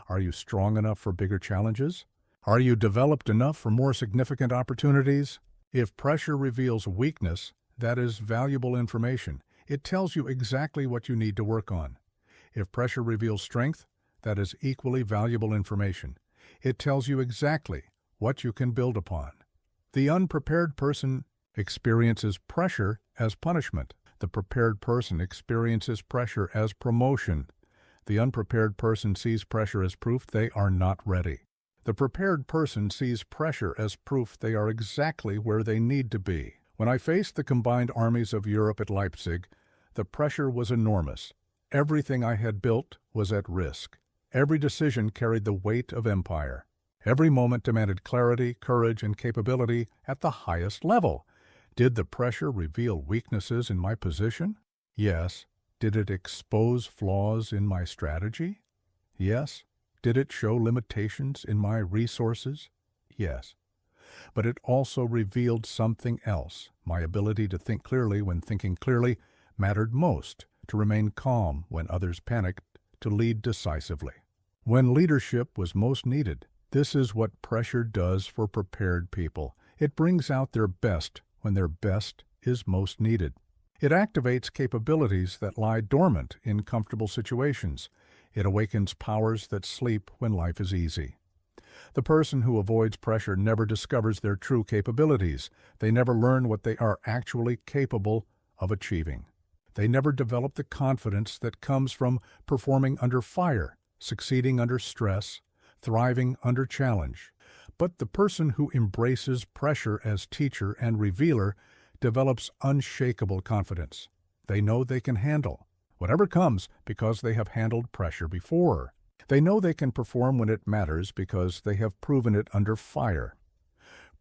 Are you strong enough for bigger challenges? Are you developed enough for more significant opportunities? If pressure reveals weakness, that is valuable information. It tells you exactly what you need to work on. If pressure reveals strength, that is equally valuable information. It tells you exactly what you can build upon. The unprepared person experiences pressure as punishment. The prepared person experiences pressure as promotion. The unprepared person sees pressure as proof they are not ready. The prepared person sees pressure as proof they are exactly where they need to be. When I faced the combined armies of Europe at Leipzig, the pressure was enormous. Everything I had built was at risk. Every decision carried the weight of empire. Every moment demanded clarity, courage, and capability at the highest level. Did the pressure reveal weaknesses in my position? Yes. Did it expose flaws in my strategy? Yes. Did it show limitations in my resources? Yes. But it also revealed something else, my ability to think clearly when thinking clearly mattered most, to remain calm when others panicked, to lead decisively. When leadership was most needed, this is what pressure does for prepared people. It brings out their best when their best is most needed. It activates capabilities that lie dormant in comfortable situations. It awakens powers that sleep when life is easy. The person who avoids pressure never discovers their true capabilities. They never learn what they are actually capable of achieving. They never develop the confidence that comes from performing under fire, succeeding under stress, thriving under challenge. But the person who embraces pressure as teacher and revealer develops unshakable confidence. They know they can handle whatever comes because they have handled pressure before. They know they can perform when it matters because they have proven it under fire.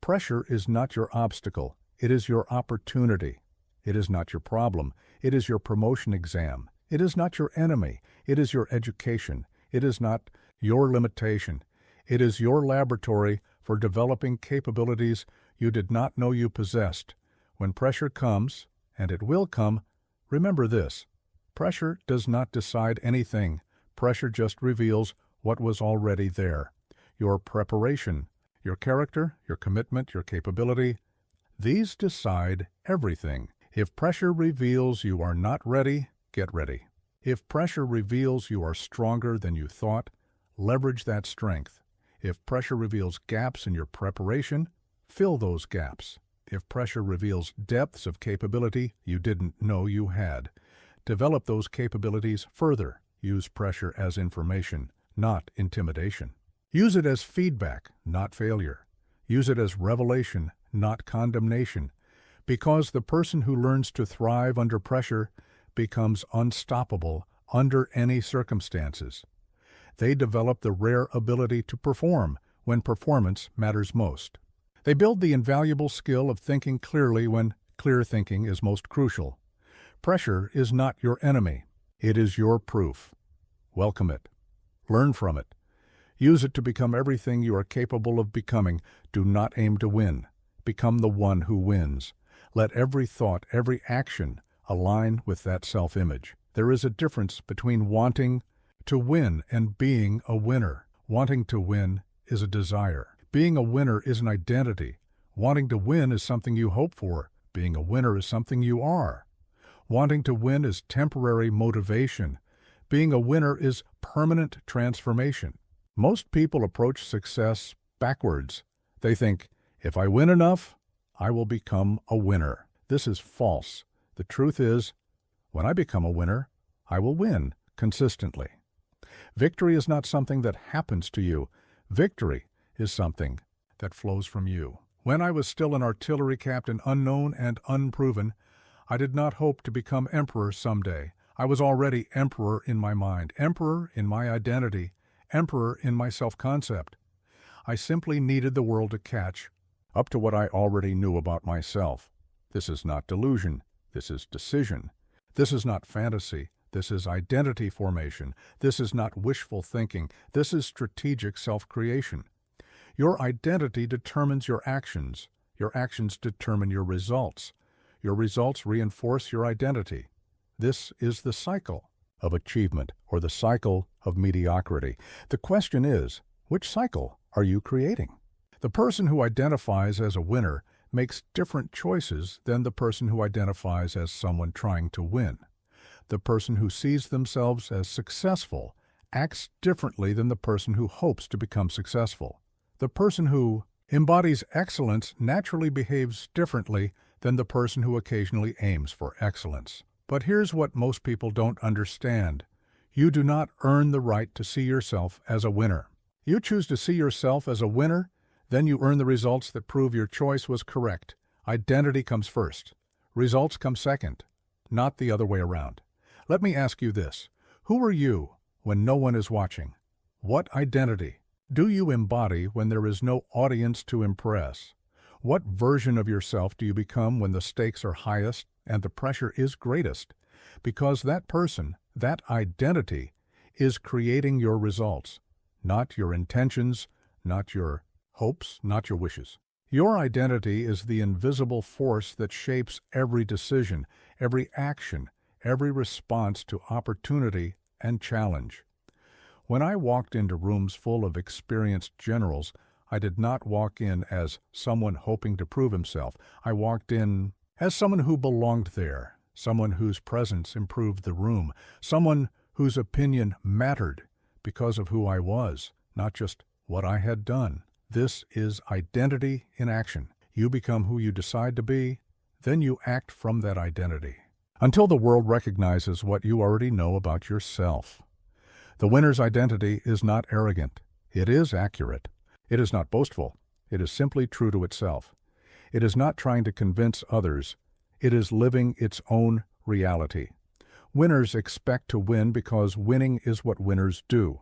Pressure is not your obstacle. It is your opportunity. It is not your problem. It is your promotion exam. It is not your enemy. It is your education. It is not your limitation. It is your laboratory for developing capabilities you did not know you possessed. When pressure comes, and it will come, remember this: pressure does not decide anything. Pressure just reveals what was already there. Your preparation, your character, your commitment, your capability, these decide everything. If pressure reveals you are not ready, get ready. If pressure reveals you are stronger than you thought, leverage that strength. If pressure reveals gaps in your preparation, fill those gaps. If pressure reveals depths of capability you didn't know you had, develop those capabilities further. Use pressure as information, not intimidation. Use it as feedback, not failure. Use it as revelation, not condemnation. Because the person who learns to thrive under pressure becomes unstoppable under any circumstances. They develop the rare ability to perform when performance matters most. They build the invaluable skill of thinking clearly when clear thinking is most crucial. Pressure is not your enemy. It is your proof. Welcome it. Learn from it. Use it to become everything you are capable of becoming. Do not aim to win. Become the one who wins. Let every thought, every action align with that self-image. There is a difference between wanting to win and being a winner. Wanting to win is a desire. Being a winner is an identity. Wanting to win is something you hope for. Being a winner is something you are. Wanting to win is temporary motivation. Being a winner is permanent transformation. Most people approach success backwards. They think, if I win enough, I will become a winner. This is false. The truth is, when I become a winner, I will win consistently. Victory is not something that happens to you. Victory is something that flows from you. When I was still an artillery captain, unknown and unproven, I did not hope to become emperor someday. I was already emperor in my mind, emperor in my identity, emperor in my self-concept. I simply needed the world to catch up to what I already knew about myself. This is not delusion. This is decision. This is not fantasy. This is identity formation. This is not wishful thinking. This is strategic self-creation. Your identity determines your actions. Your actions determine your results. Your results reinforce your identity. This is the cycle of achievement or the cycle of mediocrity. The question is, which cycle are you creating? The person who identifies as a winner makes different choices than the person who identifies as someone trying to win. The person who sees themselves as successful acts differently than the person who hopes to become successful. The person who embodies excellence naturally behaves differently than the person who occasionally aims for excellence. But here's what most people don't understand. You do not earn the right to see yourself as a winner. You choose to see yourself as a winner, then you earn the results that prove your choice was correct. Identity comes first. Results come second, not the other way around. Let me ask you this. Who are you when no one is watching? What identity do you embody when there is no audience to impress? What version of yourself do you become when the stakes are highest and the pressure is greatest? Because that person, that identity, is creating your results, not your intentions, not your hopes, not your wishes. Your identity is the invisible force that shapes every decision, every action, every response to opportunity and challenge. When I walked into rooms full of experienced generals, I did not walk in as someone hoping to prove himself. I walked in as someone who belonged there, someone whose presence improved the room, someone whose opinion mattered because of who I was, not just what I had done. This is identity in action. You become who you decide to be, then you act from that identity, until the world recognizes what you already know about yourself. The winner's identity is not arrogant. It is accurate. It is not boastful. It is simply true to itself. It is not trying to convince others. It is living its own reality. Winners expect to win because winning is what winners do.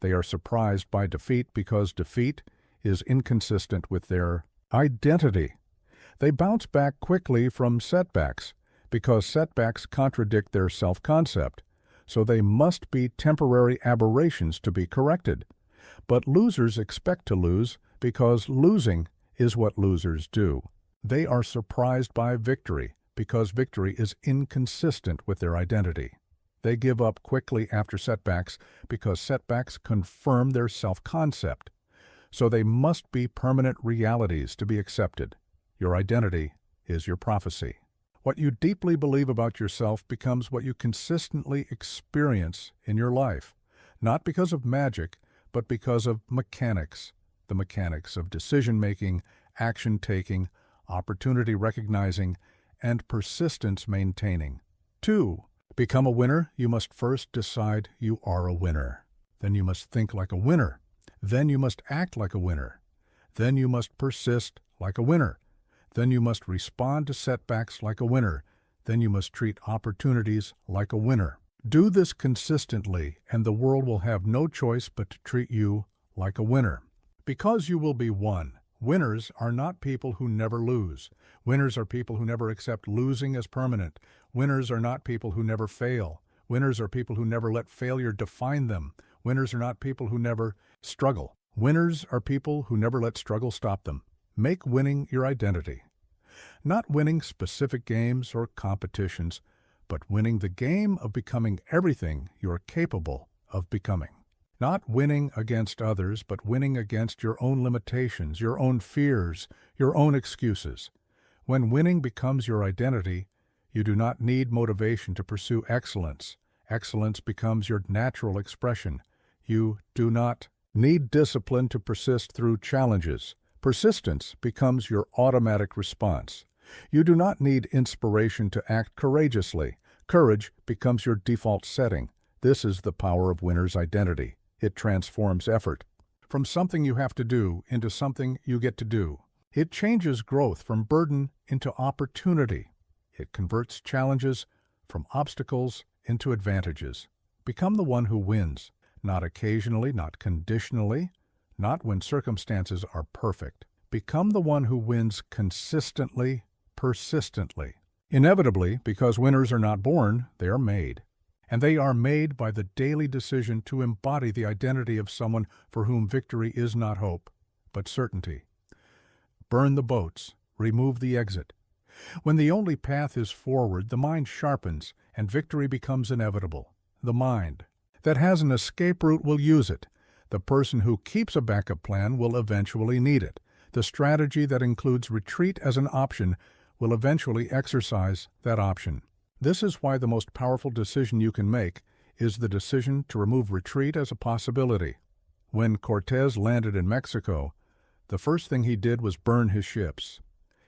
They are surprised by defeat because defeat is inconsistent with their identity. They bounce back quickly from setbacks because setbacks contradict their self-concept. So they must be temporary aberrations to be corrected. But losers expect to lose because losing is what losers do. They are surprised by victory because victory is inconsistent with their identity. They give up quickly after setbacks because setbacks confirm their self-concept. So they must be permanent realities to be accepted. Your identity is your prophecy. What you deeply believe about yourself becomes what you consistently experience in your life, not because of magic, but because of mechanics, the mechanics of decision-making, action-taking, opportunity recognizing, and persistence maintaining. 2. Become a winner, you must first decide you are a winner. Then you must think like a winner. Then you must act like a winner. Then you must persist like a winner. Then you must respond to setbacks like a winner. Then you must treat opportunities like a winner. Do this consistently, and the world will have no choice but to treat you like a winner. Because you will be one Winners are not people who never lose. Winners are people who never accept losing as permanent. Winners are not people who never fail. Winners are people who never let failure define them. Winners are not people who never struggle. Winners are people who never let struggle stop them. Make winning your identity. Not winning specific games or competitions, but winning the game of becoming everything you're capable of becoming. Not winning against others, but winning against your own limitations, your own fears, your own excuses. When winning becomes your identity, you do not need motivation to pursue excellence. Excellence becomes your natural expression. You do not need discipline to persist through challenges. Persistence becomes your automatic response. You do not need inspiration to act courageously. Courage becomes your default setting. This is the power of winner's identity. It transforms effort from something you have to do into something you get to do. It changes growth from burden into opportunity. It converts challenges from obstacles into advantages. Become the one who wins, not occasionally, not conditionally, not when circumstances are perfect. Become the one who wins consistently, persistently. Inevitably, because winners are not born, they are made. And they are made by the daily decision to embody the identity of someone for whom victory is not hope, but certainty. Burn the boats, remove the exit. When the only path is forward, the mind sharpens and victory becomes inevitable. The mind that has an escape route will use it. The person who keeps a backup plan will eventually need it. The strategy that includes retreat as an option will eventually exercise that option. This is why the most powerful decision you can make is the decision to remove retreat as a possibility. When Cortés landed in Mexico, the first thing he did was burn his ships.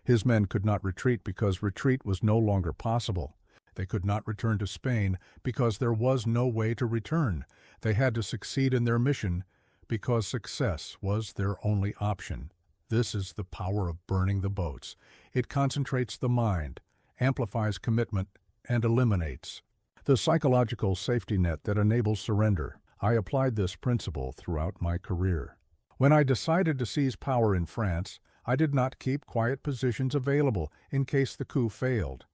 His men could not retreat because retreat was no longer possible. They could not return to Spain because there was no way to return. They had to succeed in their mission because success was their only option. This is the power of burning the boats. It concentrates the mind, amplifies commitment, and eliminates the psychological safety net that enables surrender. I applied this principle throughout my career. When I decided to seize power in France, I did not keep quiet positions available in case the coup failed.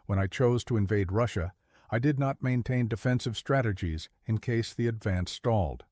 When I chose to invade Russia, I did not maintain defensive strategies in case the advance stalled.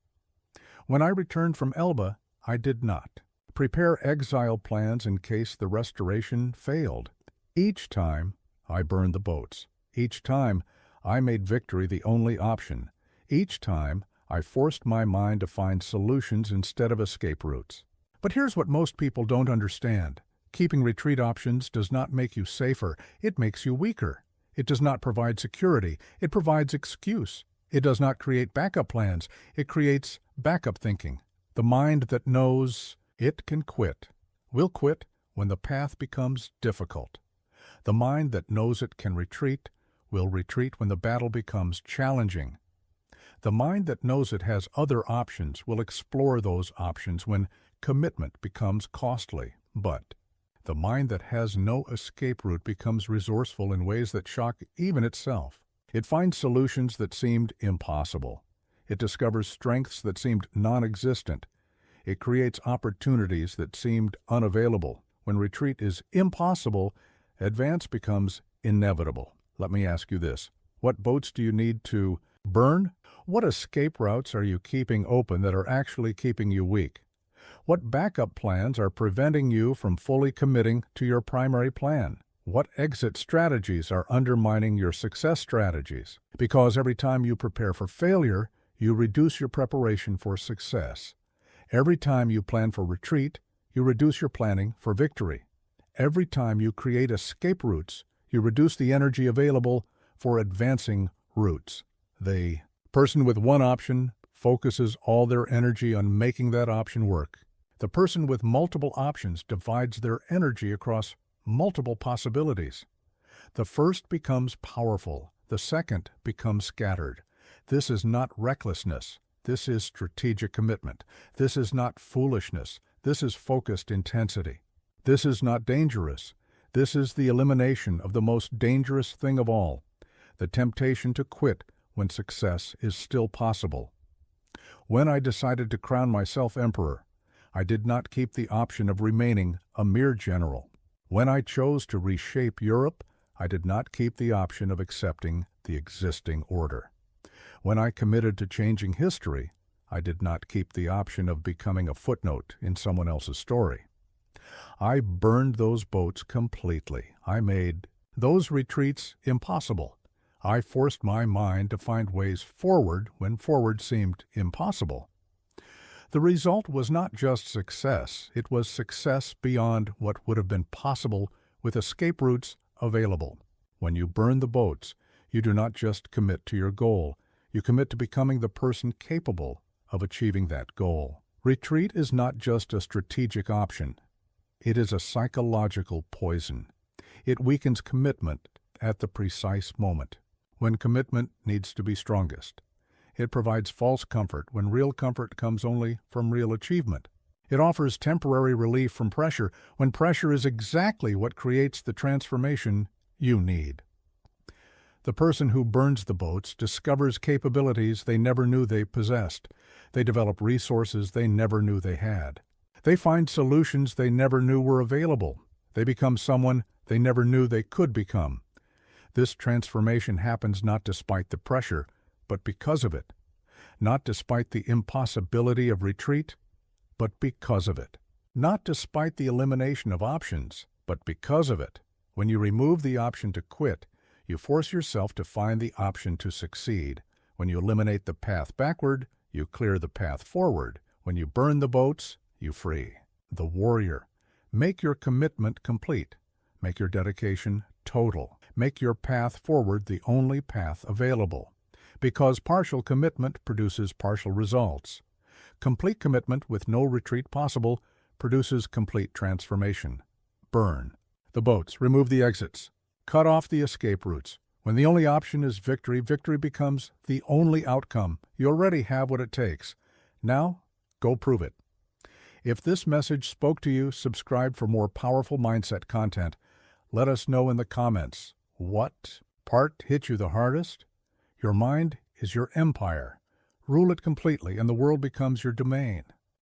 When I returned from Elba, I did not prepare exile plans in case the restoration failed. Each time, I burned the boats. Each time, I made victory the only option. Each time, I forced my mind to find solutions instead of escape routes. But here's what most people don't understand. Keeping retreat options does not make you safer. It makes you weaker. It does not provide security. It provides excuse. It does not create backup plans. It creates backup thinking. The mind that knows it can quit will quit when the path becomes difficult. The mind that knows it can retreat will retreat when the battle becomes challenging. The mind that knows it has other options will explore those options when commitment becomes costly. But the mind that has no escape route becomes resourceful in ways that shock even itself. It finds solutions that seemed impossible. It discovers strengths that seemed non-existent. It creates opportunities that seemed unavailable. When retreat is impossible, advance becomes inevitable. Let me ask you this. What boats do you need to burn? What escape routes are you keeping open that are actually keeping you weak? What backup plans are preventing you from fully committing to your primary plan? What exit strategies are undermining your success strategies? Because every time you prepare for failure, you reduce your preparation for success. Every time you plan for retreat, you reduce your planning for victory. Every time you create escape routes, you reduce the energy available for advancing routes. The person with one option focuses all their energy on making that option work. The person with multiple options divides their energy across multiple possibilities. The first becomes powerful. The second becomes scattered. This is not recklessness. This is strategic commitment. This is not foolishness. This is focused intensity. This is not dangerous. This is the elimination of the most dangerous thing of all, the temptation to quit when success is still possible. When I decided to crown myself emperor, I did not keep the option of remaining a mere general. When I chose to reshape Europe, I did not keep the option of accepting the existing order. When I committed to changing history, I did not keep the option of becoming a footnote in someone else's story. I burned those boats completely. I made those retreats impossible. I forced my mind to find ways forward when forward seemed impossible. The result was not just success, it was success beyond what would have been possible with escape routes available. When you burn the boats, you do not just commit to your goal, you commit to becoming the person capable of achieving that goal. Retreat is not just a strategic option, it is a psychological poison. It weakens commitment at the precise moment, when commitment needs to be strongest. It provides false comfort when real comfort comes only from real achievement. It offers temporary relief from pressure when pressure is exactly what creates the transformation you need. The person who burns the boats discovers capabilities they never knew they possessed. They develop resources they never knew they had. They find solutions they never knew were available. They become someone they never knew they could become. This transformation happens not despite the pressure, but because of it. Not despite the impossibility of retreat, but because of it. Not despite the elimination of options, but because of it. When you remove the option to quit, you force yourself to find the option to succeed. When you eliminate the path backward, you clear the path forward. When you burn the boats, you free. The warrior. Make your commitment complete. Make your dedication total. Make your path forward the only path available. Because partial commitment produces partial results. Complete commitment with no retreat possible produces complete transformation. Burn the boats, remove the exits, cut off the escape routes. When the only option is victory, victory becomes the only outcome. You already have what it takes. Now, go prove it. If this message spoke to you, subscribe for more powerful mindset content. Let us know in the comments. What part hit you the hardest? Your mind is your empire. Rule it completely, and the world becomes your domain.